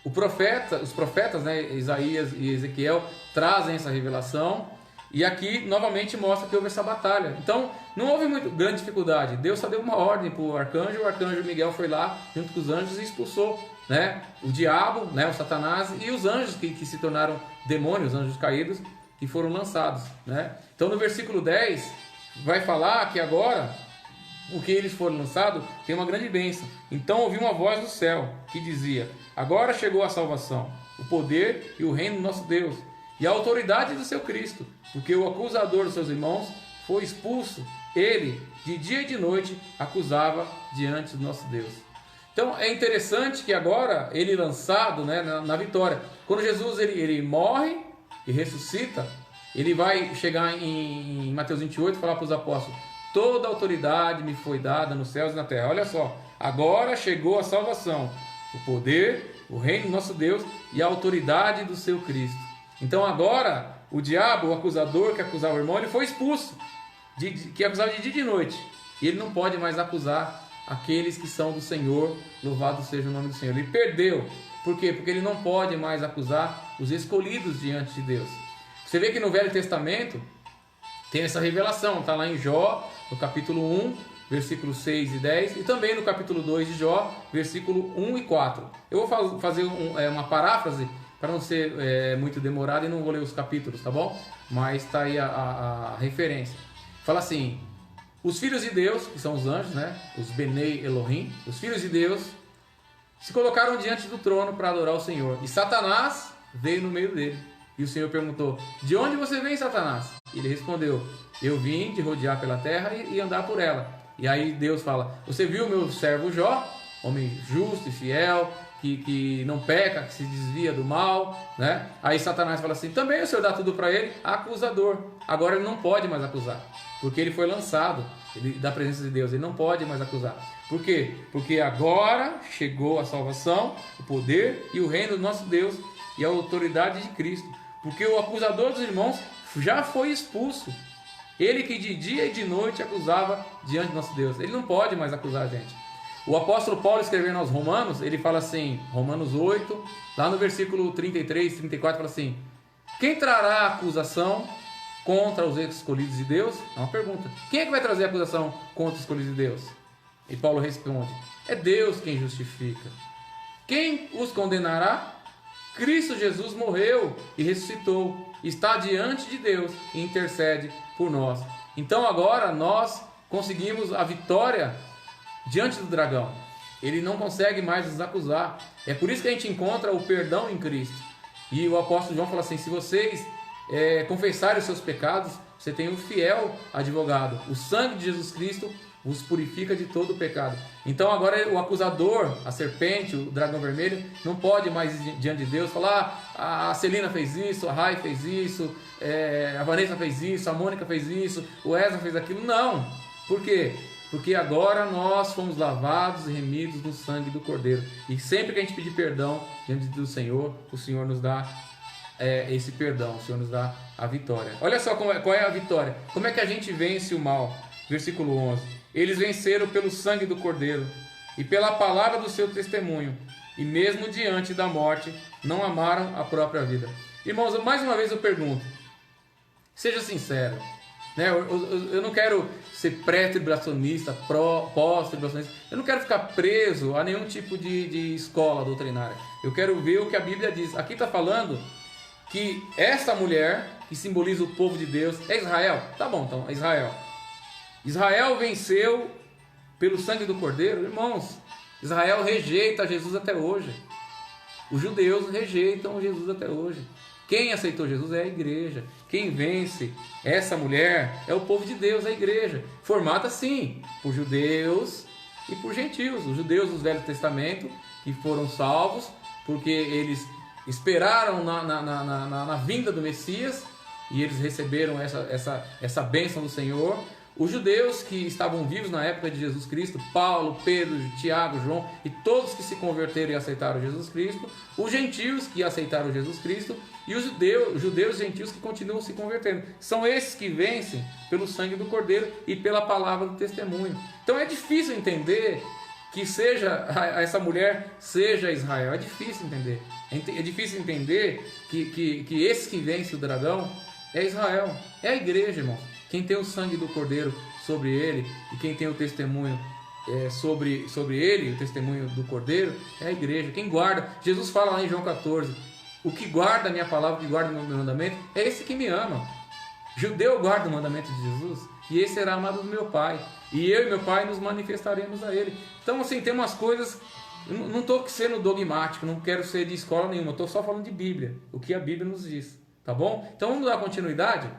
os profetas, né, Isaías e Ezequiel, trazem essa revelação, E aqui novamente mostra que houve essa batalha. Então não houve muito grande dificuldade. Deus só deu uma ordem para o arcanjo Miguel foi lá junto com os anjos e expulsou, né, o diabo, né, o Satanás e os anjos que se tornaram demônios, anjos caídos, que foram lançados, né? Então no versículo 10 vai falar que agora, porque eles foram lançados, tem uma grande bênção. Então ouvi uma voz do céu que dizia: agora chegou a salvação, o poder e o reino do nosso Deus e a autoridade do seu Cristo, porque o acusador dos seus irmãos foi expulso. Ele, de dia e de noite, acusava diante do nosso Deus. Então é interessante que agora ele lançado, né, na vitória. Quando Jesus ele morre e ressuscita, ele vai chegar em Mateus 28 e falar para os apóstolos: toda autoridade me foi dada nos céus e na terra. Olha só, agora chegou a salvação, o poder, o reino do nosso Deus e a autoridade do seu Cristo. Então agora o diabo, o acusador que acusava o irmão, ele foi expulso, que acusava de dia e de noite. E ele não pode mais acusar aqueles que são do Senhor, louvado seja o nome do Senhor. Ele perdeu. Por quê? Porque ele não pode mais acusar os escolhidos diante de Deus. Você vê que no Velho Testamento tem essa revelação, está lá em Jó, no capítulo 1, versículos 6 e 10, e também no capítulo 2 de Jó, versículo 1 e 4. Eu vou fazer uma paráfrase, para não ser muito demorado, e não vou ler os capítulos, tá bom? Mas está aí a referência. Fala assim: os filhos de Deus, que são os anjos, né? Os Benei Elohim, os filhos de Deus, se colocaram diante do trono para adorar o Senhor. E Satanás veio no meio dele. E o Senhor perguntou: de onde você vem, Satanás? Ele respondeu: eu vim de rodear pela terra e andar por ela. E aí Deus fala: você viu meu servo Jó, homem justo e fiel, que não peca, que se desvia do mal, né? Aí Satanás fala assim: também o Senhor dá tudo para ele, acusador. Agora ele não pode mais acusar, porque ele foi lançado da presença de Deus, ele não pode mais acusar. Por quê? Porque agora chegou a salvação, o poder e o reino do nosso Deus e a autoridade de Cristo. Porque o acusador dos irmãos já foi expulso. Ele que de dia e de noite acusava diante do nosso Deus. Ele não pode mais acusar a gente. O apóstolo Paulo, escrevendo aos Romanos, ele fala assim, Romanos 8, lá no versículo 33, 34, fala assim: quem trará acusação contra os escolhidos de Deus? É uma pergunta. Quem é que vai trazer acusação contra os escolhidos de Deus? E Paulo responde: é Deus quem justifica. Quem os condenará? Cristo Jesus morreu e ressuscitou, está diante de Deus e intercede por nós. Então agora nós conseguimos a vitória diante do dragão. Ele não consegue mais nos acusar. É por isso que a gente encontra o perdão em Cristo. E o apóstolo João fala assim: se vocês confessarem os seus pecados, você tem um fiel advogado. O sangue de Jesus Cristo os purifica de todo o pecado. Então agora o acusador, a serpente, o dragão vermelho, não pode mais ir diante de Deus falar: a Celina fez isso, a Rai fez isso, a Vanessa fez isso, a Mônica fez isso, o Ezra fez aquilo. Não. Por quê? Porque agora nós fomos lavados e remidos no sangue do Cordeiro. E sempre que a gente pedir perdão diante do Senhor, o Senhor nos dá esse perdão, o Senhor nos dá a vitória. Olha só qual é a vitória. Como é que a gente vence o mal? Versículo 11. Eles venceram pelo sangue do Cordeiro e pela palavra do seu testemunho, e mesmo diante da morte não amaram a própria vida. Irmãos, mais uma vez eu pergunto, seja sincero, né? Eu não quero ser pré-tribulacionista, pós-tribulacionista, eu não quero ficar preso a nenhum tipo de escola doutrinária. Eu quero ver o que a Bíblia diz. Aqui está falando que essa mulher, que simboliza o povo de Deus, é Israel. Tá bom, então, é Israel. Israel venceu pelo sangue do Cordeiro. Irmãos, Israel rejeita Jesus até hoje. Os judeus rejeitam Jesus até hoje. Quem aceitou Jesus é a igreja. Quem vence essa mulher é o povo de Deus, a igreja. Formada sim, por judeus e por gentios. Os judeus do Velho Testamento, que foram salvos, porque eles esperaram na vinda do Messias, e eles receberam essa bênção do Senhor. Os judeus que estavam vivos na época de Jesus Cristo, Paulo, Pedro, Tiago, João, e todos que se converteram e aceitaram Jesus Cristo, os gentios que aceitaram Jesus Cristo, e os judeus e gentios que continuam se convertendo. São esses que vencem pelo sangue do Cordeiro e pela palavra do testemunho. Então é difícil entender que essa mulher seja Israel. É difícil entender. É difícil entender que esses que vencem o dragão É Israel, é a igreja, irmão. Quem tem o sangue do Cordeiro sobre ele e quem tem o testemunho sobre ele, o testemunho do Cordeiro, é a igreja. Quem guarda, Jesus fala lá em João 14, o que guarda a minha palavra, o que guarda o meu mandamento, é esse que me ama. Judeu guarda o mandamento de Jesus e esse será amado do meu Pai. E eu e meu Pai nos manifestaremos a ele. Então, assim, tem umas coisas... Não estou sendo dogmático, não quero ser de escola nenhuma, estou só falando de Bíblia, o que a Bíblia nos diz, tá bom? Então vamos dar continuidade.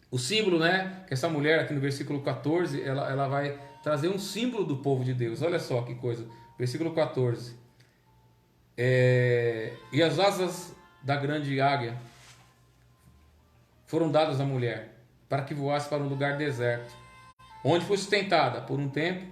O símbolo, né, que essa mulher aqui no versículo 14, ela vai trazer um símbolo do povo de Deus. Olha só que coisa, versículo 14. E as asas da grande águia foram dadas à mulher, para que voasse para um lugar deserto, onde foi sustentada por um tempo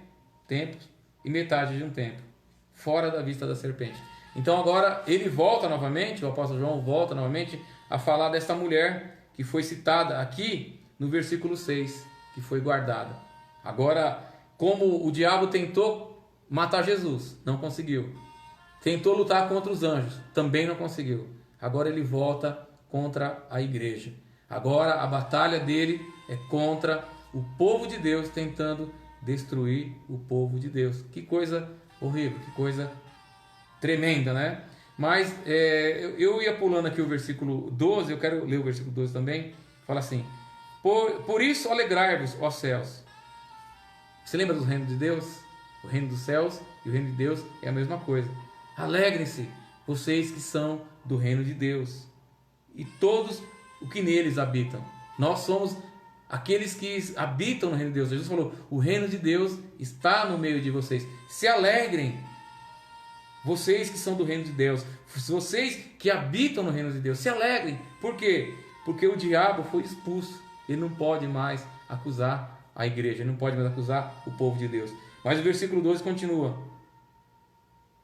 e metade de um tempo, fora da vista da serpente. Então agora ele volta novamente, o apóstolo João volta novamente a falar desta mulher que foi citada aqui no versículo 6, que foi guardada. Agora, como o diabo tentou matar Jesus, não conseguiu. Tentou lutar contra os anjos, também não conseguiu. Agora ele volta contra a igreja. Agora a batalha dele é contra o povo de Deus, tentando destruir o povo de Deus. Que coisa horrível, que coisa tremenda, né? Mas eu ia pulando aqui o versículo 12, eu quero ler o versículo 12 também. Fala assim: por isso alegrai-vos, ó céus. Você lembra do reino de Deus? O reino dos céus e o reino de Deus é a mesma coisa. Alegrem-se, vocês que são do reino de Deus, e todos o que neles habitam. Nós somos aqueles que habitam no reino de Deus. Jesus falou, o reino de Deus está no meio de vocês. Se alegrem, vocês que são do reino de Deus, vocês que habitam no reino de Deus, se alegrem. Por quê? Porque o diabo foi expulso. Ele não pode mais acusar a igreja, ele não pode mais acusar o povo de Deus. Mas o versículo 12 continua: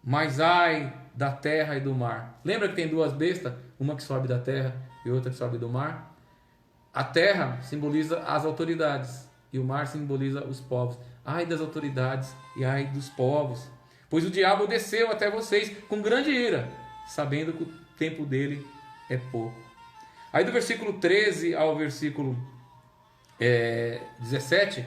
mas ai da terra e do mar. Lembra que tem duas bestas? Uma que sobe da terra e outra que sobe do mar? A terra simboliza as autoridades e o mar simboliza os povos. Ai das autoridades e ai dos povos, pois o diabo desceu até vocês com grande ira, sabendo que o tempo dele é pouco. Aí do versículo 13 ao versículo 17,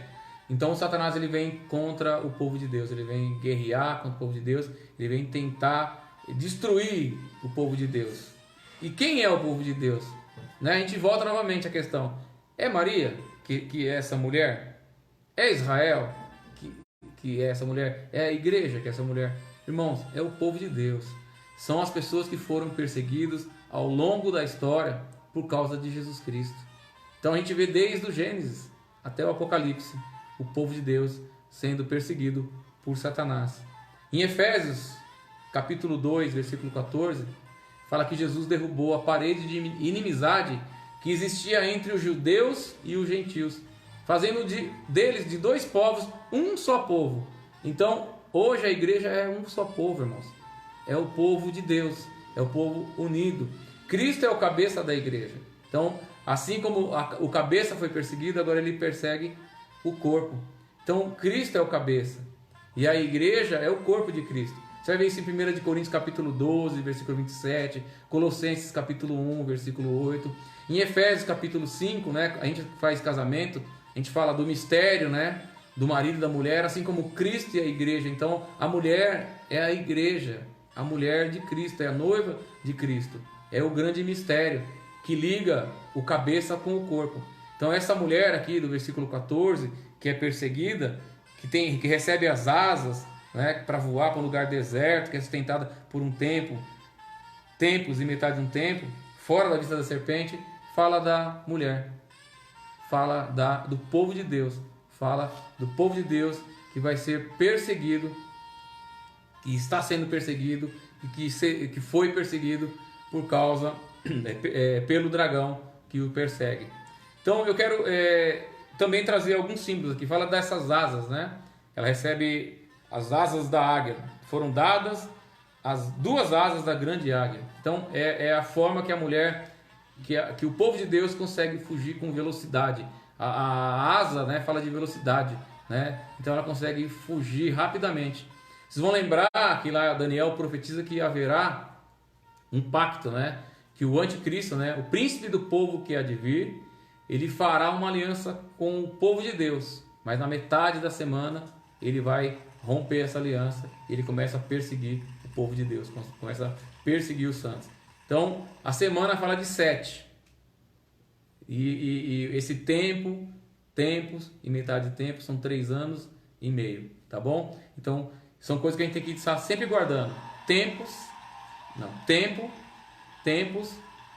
então Satanás ele vem contra o povo de Deus, ele vem guerrear contra o povo de Deus, ele vem tentar destruir o povo de Deus. E quem é o povo de Deus? Né? A gente volta novamente à questão: é Maria, que é essa mulher? É Israel, que é essa mulher? É a igreja, que é essa mulher? Irmãos, é o povo de Deus. São as pessoas que foram perseguidas ao longo da história por causa de Jesus Cristo. Então a gente vê desde o Gênesis até o Apocalipse o povo de Deus sendo perseguido por Satanás. Em Efésios, capítulo 2, versículo 14, fala que Jesus derrubou a parede de inimizade que existia entre os judeus e os gentios, fazendo deles, de dois povos, um só povo. Então, hoje a igreja é um só povo, irmãos. É o povo de Deus, é o povo unido. Cristo é o cabeça da igreja. Então, assim como o cabeça foi perseguido, agora ele persegue o corpo. Então, Cristo é o cabeça e a igreja é o corpo de Cristo. Você vai ver isso em 1 Coríntios capítulo 12, versículo 27, Colossenses capítulo 1, versículo 8. Em Efésios capítulo 5, né, a gente faz casamento, a gente fala do mistério, né, do marido e da mulher, assim como Cristo e a igreja. Então, a mulher é a igreja, a mulher de Cristo, é a noiva de Cristo. É o grande mistério que liga o cabeça com o corpo. Então, essa mulher aqui do versículo 14, que é perseguida, que recebe as asas, né, para voar para um lugar deserto, que é sustentada por um tempos e metade de um tempo, fora da vista da serpente, fala da mulher, fala do povo de Deus, fala do povo de Deus que vai ser perseguido, que está sendo perseguido e que foi perseguido por causa pelo dragão que o persegue. Então eu quero também trazer alguns símbolos aqui. Fala dessas asas, né? Ela recebe as asas da águia. Foram dadas as duas asas da grande águia. Então é a forma que a mulher, que o povo de Deus consegue fugir com velocidade. A asa, né, fala de velocidade, né? Então ela consegue fugir rapidamente. Vocês vão lembrar que lá Daniel profetiza que haverá um pacto, né? que o anticristo, né, o príncipe do povo que há de vir, ele fará uma aliança com o povo de Deus, mas na metade da semana ele vai romper essa aliança e ele começa a perseguir o povo de Deus, começa a perseguir os santos. Então, a semana fala de 7. E esse tempos e metade de tempo são 3 anos e meio, tá bom? Então, são coisas que a gente tem que estar sempre guardando. Tempos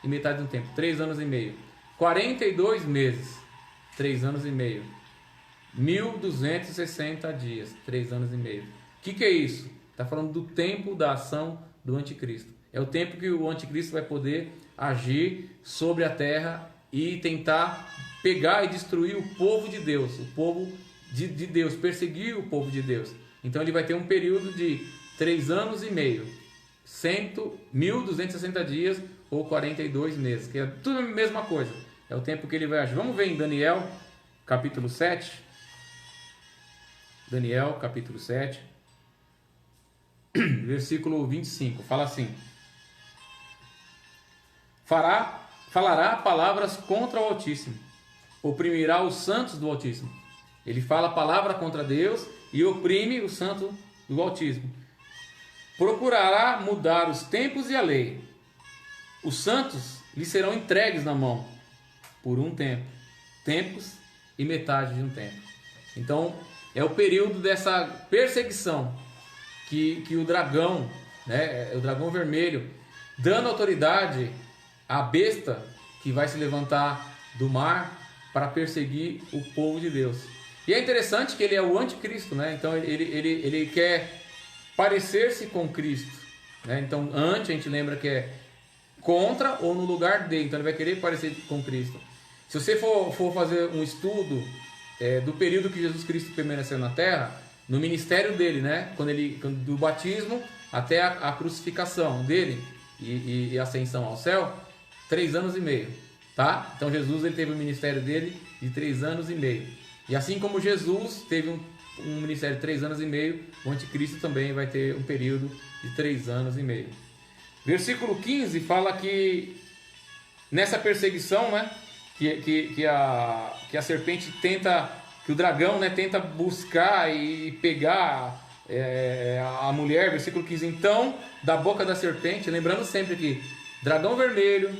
e metade de um tempo, 3 anos e meio. 42 meses, 3 anos e meio. 1260 dias, 3 anos e meio. O que é isso? Está falando do tempo da ação do anticristo. É o tempo que o anticristo vai poder agir sobre a terra e tentar pegar e destruir o povo de Deus, o povo de Deus, perseguir o povo de Deus. Então ele vai ter um período de 3 anos e meio, 1260 dias ou 42 meses, que é tudo a mesma coisa. É o tempo que ele vai agir. Vamos ver em Daniel, capítulo 7. Daniel, capítulo 7, versículo 25. Fala assim: falará palavras contra o Altíssimo, oprimirá os santos do Altíssimo. Ele fala a palavra contra Deus e oprime o santo do Altíssimo. Procurará mudar os tempos e a lei. Os santos lhe serão entregues na mão por um tempo, tempos e metade de um tempo. Então, é o período dessa perseguição que o dragão, né, o dragão vermelho, dando autoridade à besta que vai se levantar do mar para perseguir o povo de Deus. E é interessante que ele é o anticristo, né? Então ele quer parecer-se com Cristo, né? Então antes a gente lembra que é contra ou no lugar dele, então ele vai querer parecer com Cristo. Se você for fazer um estudo do período que Jesus Cristo permaneceu na Terra, no ministério dele, né? Do batismo até a crucificação dele e a ascensão ao céu, 3 anos e meio, tá? Então Jesus ele teve o ministério dele de 3 anos e meio. E assim como Jesus teve um ministério de 3 anos e meio, o anticristo também vai ter um período de 3 anos e meio. Versículo 15 fala que nessa perseguição, né, que a serpente tenta, que o dragão, né, tenta buscar e pegar a mulher. Versículo 15: então, da boca da serpente, lembrando sempre que dragão vermelho,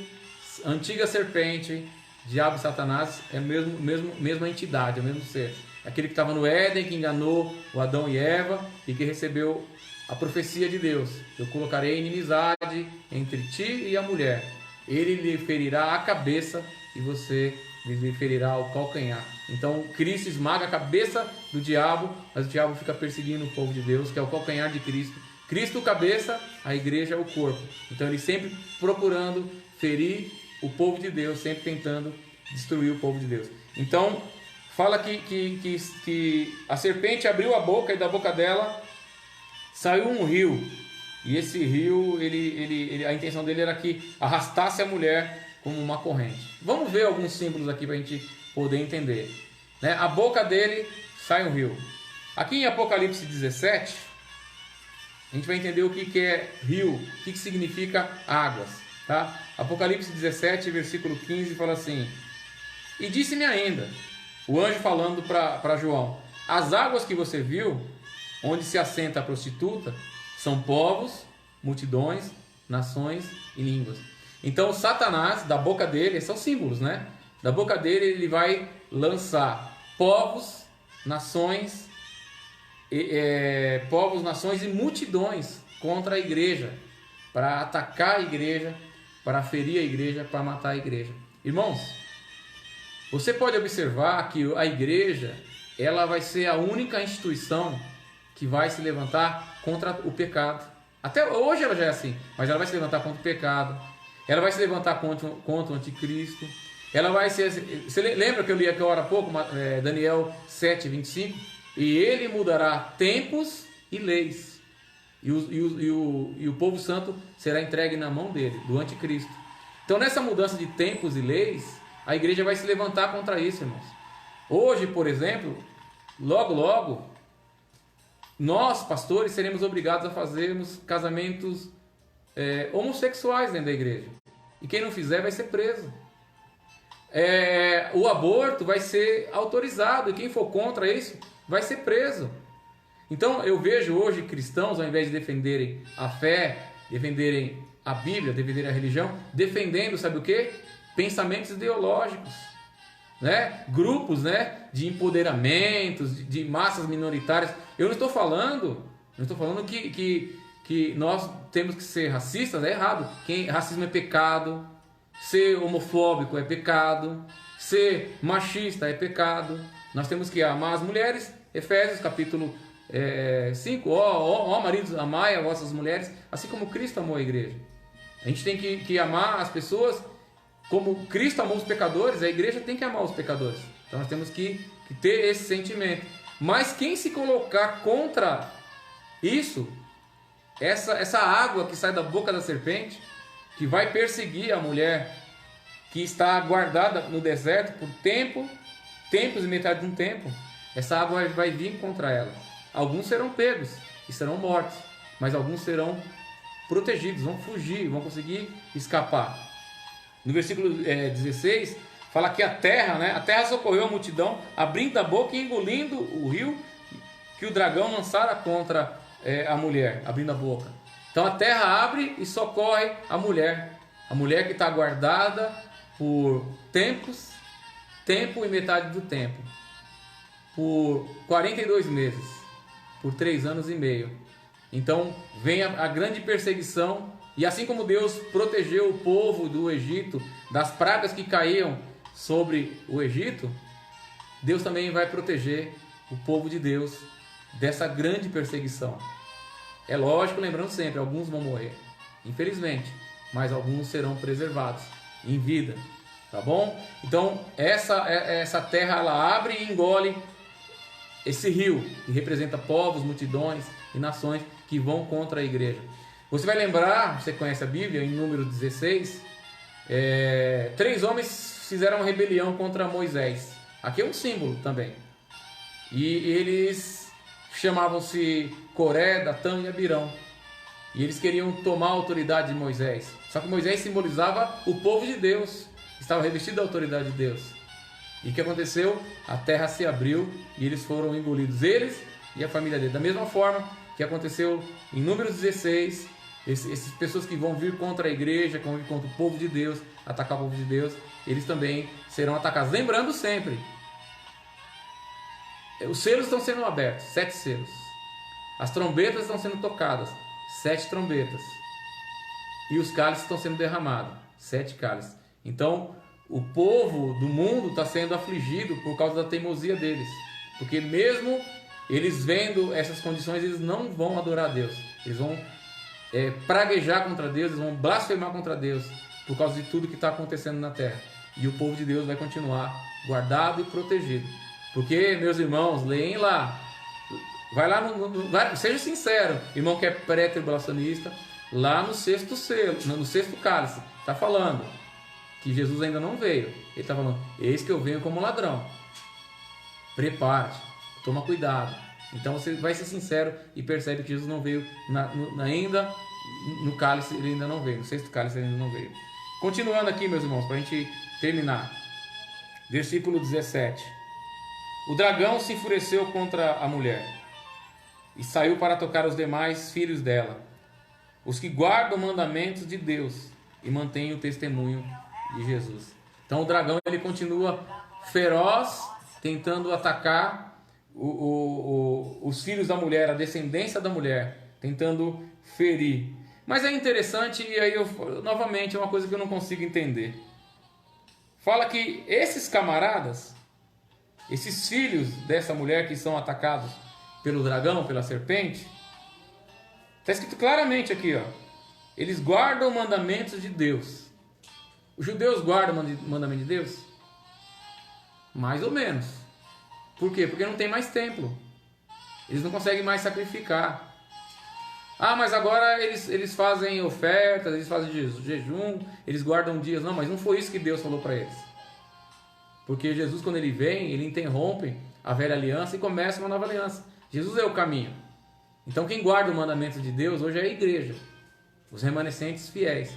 antiga serpente, diabo e Satanás é a mesma entidade, é o mesmo ser. Aquele que estava no Éden, que enganou o Adão e Eva e que recebeu a profecia de Deus: eu colocarei inimizade entre ti e a mulher, ele lhe ferirá a cabeça e você lhe ferirá o calcanhar. Então Cristo esmaga a cabeça do diabo, mas o diabo fica perseguindo o povo de Deus, que é o calcanhar de Cristo. Cristo o cabeça, a igreja é o corpo. Então ele sempre procurando ferir o povo de Deus, sempre tentando destruir o povo de Deus. Então fala que a serpente abriu a boca e da boca dela saiu um rio. E esse rio, a intenção dele era que arrastasse a mulher como uma corrente. Vamos ver alguns símbolos aqui para a gente poder entender, né? A boca dele sai um rio. Aqui em Apocalipse 17, a gente vai entender o que é rio, o que significa águas, tá? Apocalipse 17, versículo 15, fala assim: e disse-me ainda, o anjo falando para João: as águas que você viu, onde se assenta a prostituta, são povos, multidões, nações e línguas. Então Satanás, da boca dele, esses são símbolos, né? Da boca dele ele vai lançar povos, nações e multidões contra a igreja, para atacar a igreja, para ferir a igreja, para matar a igreja. Irmãos, você pode observar que a igreja, ela vai ser a única instituição que vai se levantar contra o pecado. Até hoje ela já é assim, mas ela vai se levantar contra o pecado. Ela vai se levantar contra o anticristo. Ela vai ser... Você lembra que eu li aqui agora há pouco, Daniel 7, 25? E ele mudará tempos e leis. E o povo santo será entregue na mão dele, do anticristo. Então nessa mudança de tempos e leis, a igreja vai se levantar contra isso, irmãos. Hoje, por exemplo, logo, nós, pastores, seremos obrigados a fazermos casamentos homossexuais dentro da igreja. E quem não fizer vai ser preso. O aborto vai ser autorizado e quem for contra isso vai ser preso. Então eu vejo hoje cristãos, ao invés de defenderem a fé, defenderem a Bíblia, defenderem a religião, defendendo, sabe o quê? Pensamentos ideológicos, né? Grupos, né? De empoderamentos, de massas minoritárias. Eu não estou falando que nós temos que ser racistas, é errado. Racismo é pecado, ser homofóbico é pecado, ser machista é pecado. Nós temos que amar as mulheres, Efésios capítulo 5, ó maridos, amai as vossas mulheres, assim como Cristo amou a igreja. A gente tem que amar as pessoas como Cristo amou os pecadores, a igreja tem que amar os pecadores. Então nós temos que ter esse sentimento. Mas quem se colocar contra isso, essa água que sai da boca da serpente, que vai perseguir a mulher que está guardada no deserto por tempos e metade de um tempo, essa água vai vir contra ela. Alguns serão pegos e serão mortos, mas alguns serão protegidos, vão fugir, vão conseguir escapar. No versículo 16, fala que a terra socorreu a multidão, abrindo a boca e engolindo o rio que o dragão lançara contra a mulher, abrindo a boca. Então a terra abre e socorre a mulher que está guardada por tempo e metade do tempo, por 42 meses, por 3 anos e meio. Então vem a grande perseguição, e assim como Deus protegeu o povo do Egito das pragas que caíam sobre o Egito, Deus também vai proteger o povo de Deus dessa grande perseguição. É lógico, lembrando sempre, alguns vão morrer, infelizmente, mas alguns serão preservados em vida, tá bom? Então essa terra ela abre e engole esse rio que representa povos, multidões e nações que vão contra a igreja. Você vai lembrar, você conhece a Bíblia, em Número 16, 3 homens fizeram uma rebelião contra Moisés. Aqui é um símbolo também. E eles chamavam-se Coré, Datã e Abirão. E eles queriam tomar a autoridade de Moisés. Só que Moisés simbolizava o povo de Deus, estava revestido da autoridade de Deus. E o que aconteceu? A terra se abriu e eles foram engolidos, eles e a família dele. Da mesma forma que aconteceu em Números 16, essas pessoas que vão vir contra a igreja, que vão vir contra o povo de Deus, atacar o povo de Deus, eles também serão atacados. Lembrando sempre, os selos estão sendo abertos, 7 selos. As trombetas estão sendo tocadas, 7 trombetas. E os cálices estão sendo derramados, 7 cálices. Então, o povo do mundo está sendo afligido por causa da teimosia deles. Porque mesmo eles vendo essas condições, eles não vão adorar a Deus. Eles vão praguejar contra Deus, eles vão blasfemar contra Deus por causa de tudo que está acontecendo na terra. E o povo de Deus vai continuar guardado e protegido. Porque, meus irmãos, leem lá. Vai lá, seja sincero, irmão que é pré-tribulacionista, lá no 6º selo, no 6º cálice, está falando que Jesus ainda não veio. Ele está falando, eis que eu venho como ladrão. Prepare-te, toma cuidado. Então você vai ser sincero e percebe que Jesus não veio ainda no cálice, ele ainda não veio. No 6º cálice ele ainda não veio. Continuando aqui, meus irmãos, para a gente terminar. Versículo 17. O dragão se enfureceu contra a mulher e saiu para tocar os demais filhos dela, os que guardam mandamentos de Deus e mantêm o testemunho de Jesus. Então o dragão ele continua feroz, tentando atacar os filhos da mulher, a descendência da mulher, tentando ferir. Mas é interessante, e aí novamente é uma coisa que eu não consigo entender. Fala que esses camaradas, esses filhos dessa mulher que são atacados pelo dragão, pela serpente, está escrito claramente aqui, ó, eles guardam mandamentos de Deus. Os judeus guardam o mandamento de Deus? Mais ou menos. Por quê? Porque não tem mais templo. Eles não conseguem mais sacrificar. Ah, mas agora eles fazem ofertas, eles fazem jejum, eles guardam dias. Não, mas não foi isso que Deus falou para eles. Porque Jesus, quando ele vem, ele interrompe a velha aliança e começa uma nova aliança. Jesus é o caminho. Então quem guarda o mandamento de Deus hoje é a igreja, os remanescentes fiéis.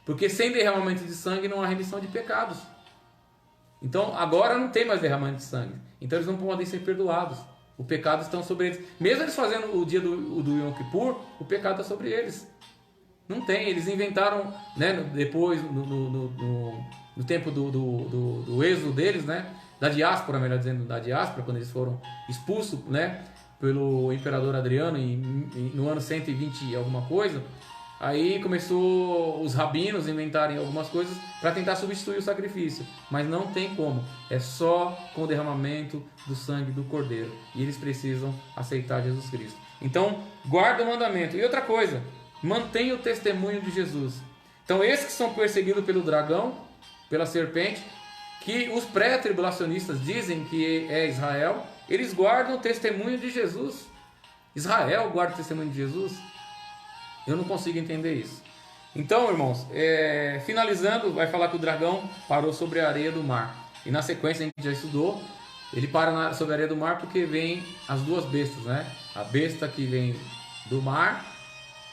Porque sem derramamento de sangue não há remissão de pecados. Então agora não tem mais derramamento de sangue. Então eles não podem ser perdoados. O pecado está sobre eles. Mesmo eles fazendo o dia do Yom Kippur, o pecado está sobre eles. Não tem. Eles inventaram, né, depois, no tempo do êxodo deles, né, da diáspora, melhor dizendo, da diáspora, quando eles foram expulsos, né, pelo imperador Adriano no ano 120 e alguma coisa. Aí começou os rabinos a inventarem algumas coisas para tentar substituir o sacrifício. Mas não tem como. É só com o derramamento do sangue do Cordeiro. E eles precisam aceitar Jesus Cristo. Então, guarda o mandamento. E outra coisa, mantenha o testemunho de Jesus. Então, esses que são perseguidos pelo dragão, pela serpente, que os pré-tribulacionistas dizem que é Israel, eles guardam o testemunho de Jesus. Israel guarda o testemunho de Jesus? Eu não consigo entender isso. Então, irmãos, finalizando, vai falar que o dragão parou sobre a areia do mar. E na sequência, a gente já estudou, ele para sobre a areia do mar porque vem as duas bestas, né? A besta que vem do mar,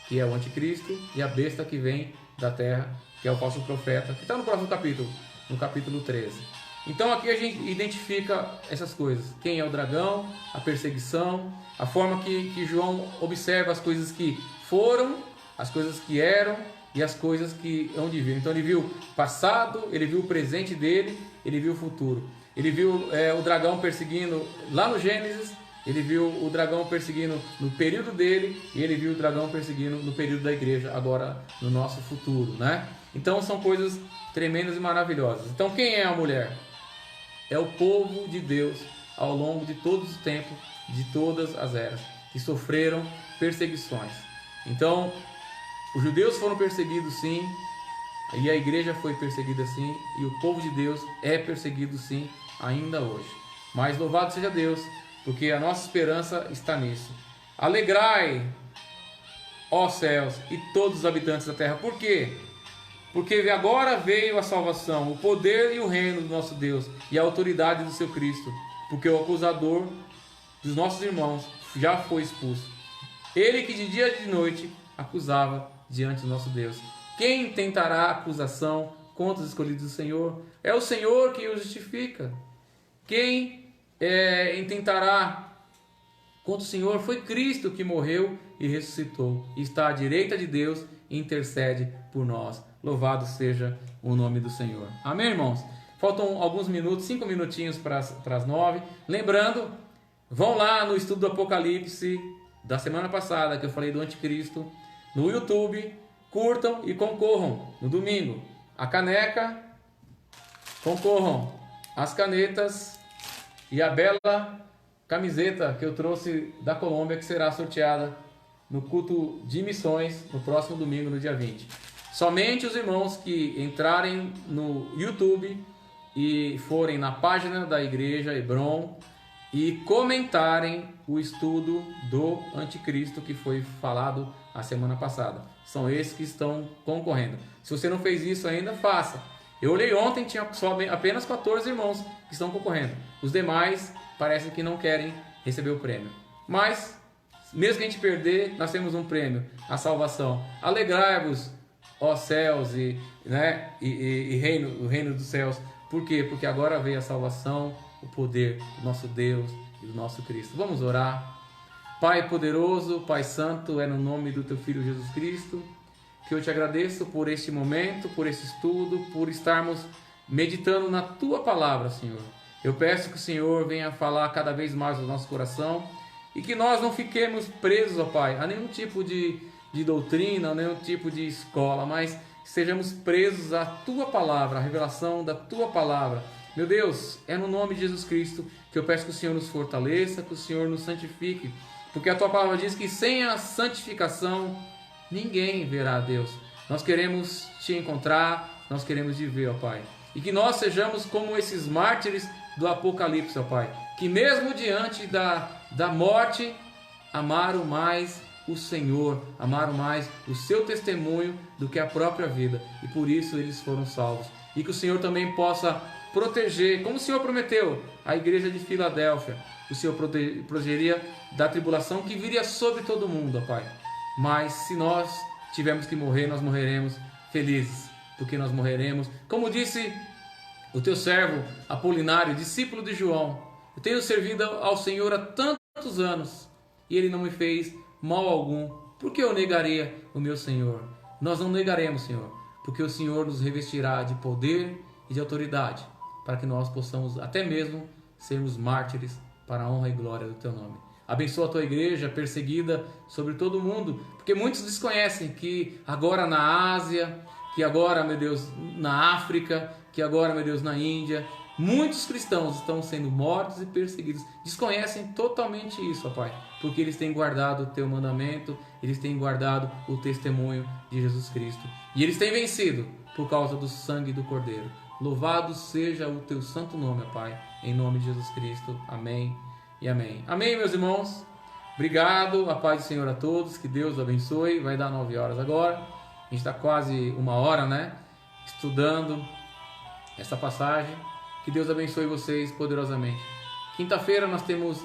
que é o anticristo, e a besta que vem da terra, que é o falso profeta, que está no próximo capítulo, no capítulo 13. Então aqui a gente identifica essas coisas. Quem é o dragão, a perseguição, a forma que João observa as coisas que foram, as coisas que eram e as coisas que hão de vir. Então ele viu o passado, ele viu o presente dele, ele viu o futuro. Ele viu o dragão perseguindo lá no Gênesis, ele viu o dragão perseguindo no período dele e ele viu o dragão perseguindo no período da igreja, agora no nosso futuro, né? Então são coisas tremendas e maravilhosas. Então quem é a mulher? É o povo de Deus ao longo de todos os tempos, de todas as eras, que sofreram perseguições. Então, os judeus foram perseguidos sim, e a igreja foi perseguida sim, e o povo de Deus é perseguido sim, ainda hoje. Mas louvado seja Deus, porque a nossa esperança está nisso. Alegrai, ó céus, e todos os habitantes da terra. Por quê? Porque agora veio a salvação, o poder e o reino do nosso Deus e a autoridade do seu Cristo, porque o acusador dos nossos irmãos já foi expulso. Ele que de dia e de noite acusava diante do nosso Deus. Quem tentará acusação contra os escolhidos do Senhor? É o Senhor que os justifica. Quem intentará contra o Senhor? Foi Cristo que morreu e ressuscitou, e está à direita de Deus e intercede por nós. Louvado seja o nome do Senhor. Amém, irmãos? Faltam alguns minutos, 5 minutinhos para as 9. Lembrando, vão lá no estudo do Apocalipse da semana passada, que eu falei do anticristo, no YouTube, curtam e concorram no domingo. A caneca, concorram as canetas e a bela camiseta que eu trouxe da Colômbia, que será sorteada no culto de missões no próximo domingo, no dia 20. Somente os irmãos que entrarem no YouTube e forem na página da Igreja Hebron e comentarem o estudo do anticristo que foi falado a semana passada. São esses que estão concorrendo. Se você não fez isso ainda, faça. Eu olhei ontem, tinha apenas 14 irmãos que estão concorrendo. Os demais parecem que não querem receber o prêmio. Mas, mesmo que a gente perder, nós temos um prêmio, a salvação. Alegrai-vos, ó céus e reino, o reino dos céus. Por quê? Porque agora veio a salvação, o poder do nosso Deus e do nosso Cristo. Vamos orar. Pai poderoso, Pai santo, é no nome do teu Filho Jesus Cristo que eu te agradeço por este momento, por esse estudo, por estarmos meditando na tua palavra, Senhor. Eu peço que o Senhor venha falar cada vez mais no nosso coração e que nós não fiquemos presos, ó Pai, a nenhum tipo de doutrina, a nenhum tipo de escola, mas sejamos presos à tua palavra, à revelação da tua palavra. Meu Deus, é no nome de Jesus Cristo que eu peço que o Senhor nos fortaleça, que o Senhor nos santifique, porque a tua palavra diz que sem a santificação ninguém verá a Deus. Nós queremos te encontrar, nós queremos te ver, ó Pai. E que nós sejamos como esses mártires do Apocalipse, ó Pai, que mesmo diante da morte, amaram mais o Senhor, amaram mais o seu testemunho do que a própria vida. E por isso eles foram salvos. E que o Senhor também possa proteger, como o Senhor prometeu, a igreja de Filadélfia. O Senhor protegeria da tribulação que viria sobre todo mundo, ó Pai. Mas se nós tivermos que morrer, nós morreremos felizes, porque nós morreremos. Como disse o teu servo Apolinário, discípulo de João, eu tenho servido ao Senhor há tantos anos e Ele não me fez mal algum. Por que eu negaria o meu Senhor? Nós não negaremos, Senhor, porque o Senhor nos revestirá de poder e de autoridade, para que nós possamos até mesmo sermos mártires para a honra e glória do Teu nome. Abençoa a Tua igreja perseguida sobre todo o mundo, porque muitos desconhecem que agora na Ásia, que agora, meu Deus, na África, que agora, meu Deus, na Índia, muitos cristãos estão sendo mortos e perseguidos. Desconhecem totalmente isso, ó Pai, porque eles têm guardado o Teu mandamento, eles têm guardado o testemunho de Jesus Cristo. E eles têm vencido por causa do sangue do Cordeiro. Louvado seja o Teu santo nome, ó Pai, em nome de Jesus Cristo. Amém e amém. Amém, meus irmãos. Obrigado, a paz do Senhor a todos, que Deus abençoe. Vai dar 9 horas agora. A gente está quase 1 hora, né? Estudando essa passagem. Que Deus abençoe vocês poderosamente. Quinta-feira nós temos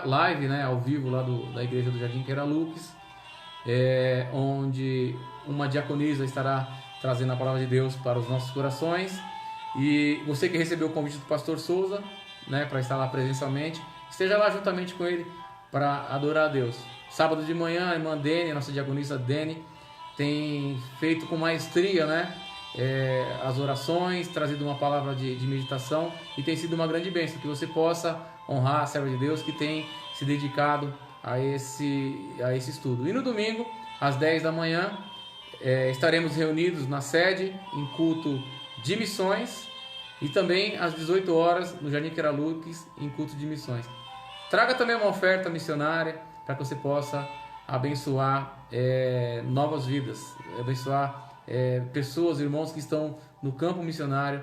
live, né, ao vivo lá da igreja do Jardim Queralux, onde uma diaconisa estará trazendo a palavra de Deus para os nossos corações. E você que recebeu o convite do pastor Souza, né, para estar lá presencialmente, esteja lá juntamente com ele para adorar a Deus. Sábado de manhã, a irmã Dene, a nossa diaconisa Dene, tem feito com maestria, né, as orações, trazido uma palavra de meditação, e tem sido uma grande bênção, que você possa honrar a serva de Deus que tem se dedicado a esse estudo. E no domingo, às 10 da manhã, estaremos reunidos na sede, em culto de missões, e também às 18 horas no Jardim Queralux, em culto de missões. Traga também uma oferta missionária para que você possa abençoar novas vidas, abençoar pessoas, irmãos que estão no campo missionário,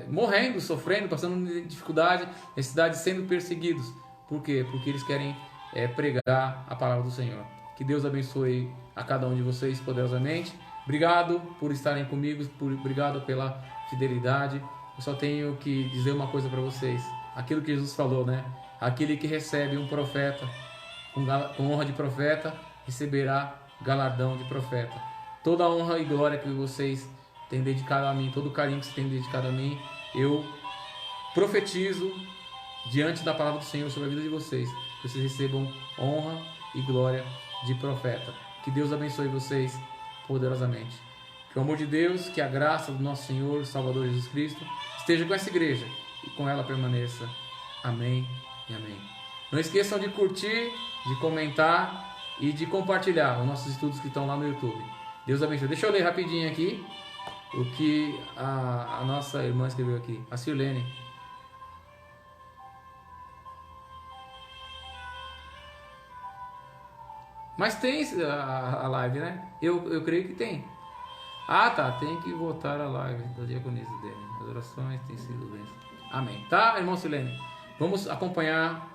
morrendo, sofrendo, passando dificuldade, necessidade, sendo perseguidos. Por quê? Porque eles querem pregar a palavra do Senhor. Que Deus abençoe a cada um de vocês poderosamente. Obrigado por estarem comigo, obrigado pela fidelidade. Eu só tenho que dizer uma coisa para vocês. Aquilo que Jesus falou, né? Aquele que recebe um profeta com honra de profeta, receberá galardão de profeta. Toda a honra e glória que vocês têm dedicado a mim, todo o carinho que vocês têm dedicado a mim, eu profetizo diante da palavra do Senhor sobre a vida de vocês, que vocês recebam honra e glória de profeta. Que Deus abençoe vocês poderosamente. Que o amor de Deus, que a graça do nosso Senhor, Salvador Jesus Cristo, esteja com essa igreja e com ela permaneça. Amém e amém. Não esqueçam de curtir, de comentar e de compartilhar os nossos estudos que estão lá no YouTube. Deus abençoe. Deixa eu ler rapidinho aqui o que a nossa irmã escreveu aqui, a Sirlene. Mas tem a live, né? Eu creio que tem. Ah, tá. Tem que voltar a live da diaconisa dele. As orações têm sido bênçãos. Amém. Tá, irmão Sirlene? Vamos acompanhar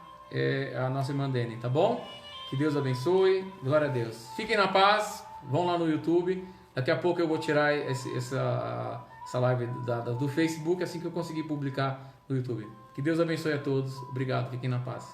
a nossa irmã Dene, tá bom? Que Deus abençoe. Glória a Deus. Fiquem na paz. Vão lá no YouTube. Daqui a pouco eu vou tirar essa live do Facebook assim que eu conseguir publicar no YouTube. Que Deus abençoe a todos. Obrigado. Fiquem na paz.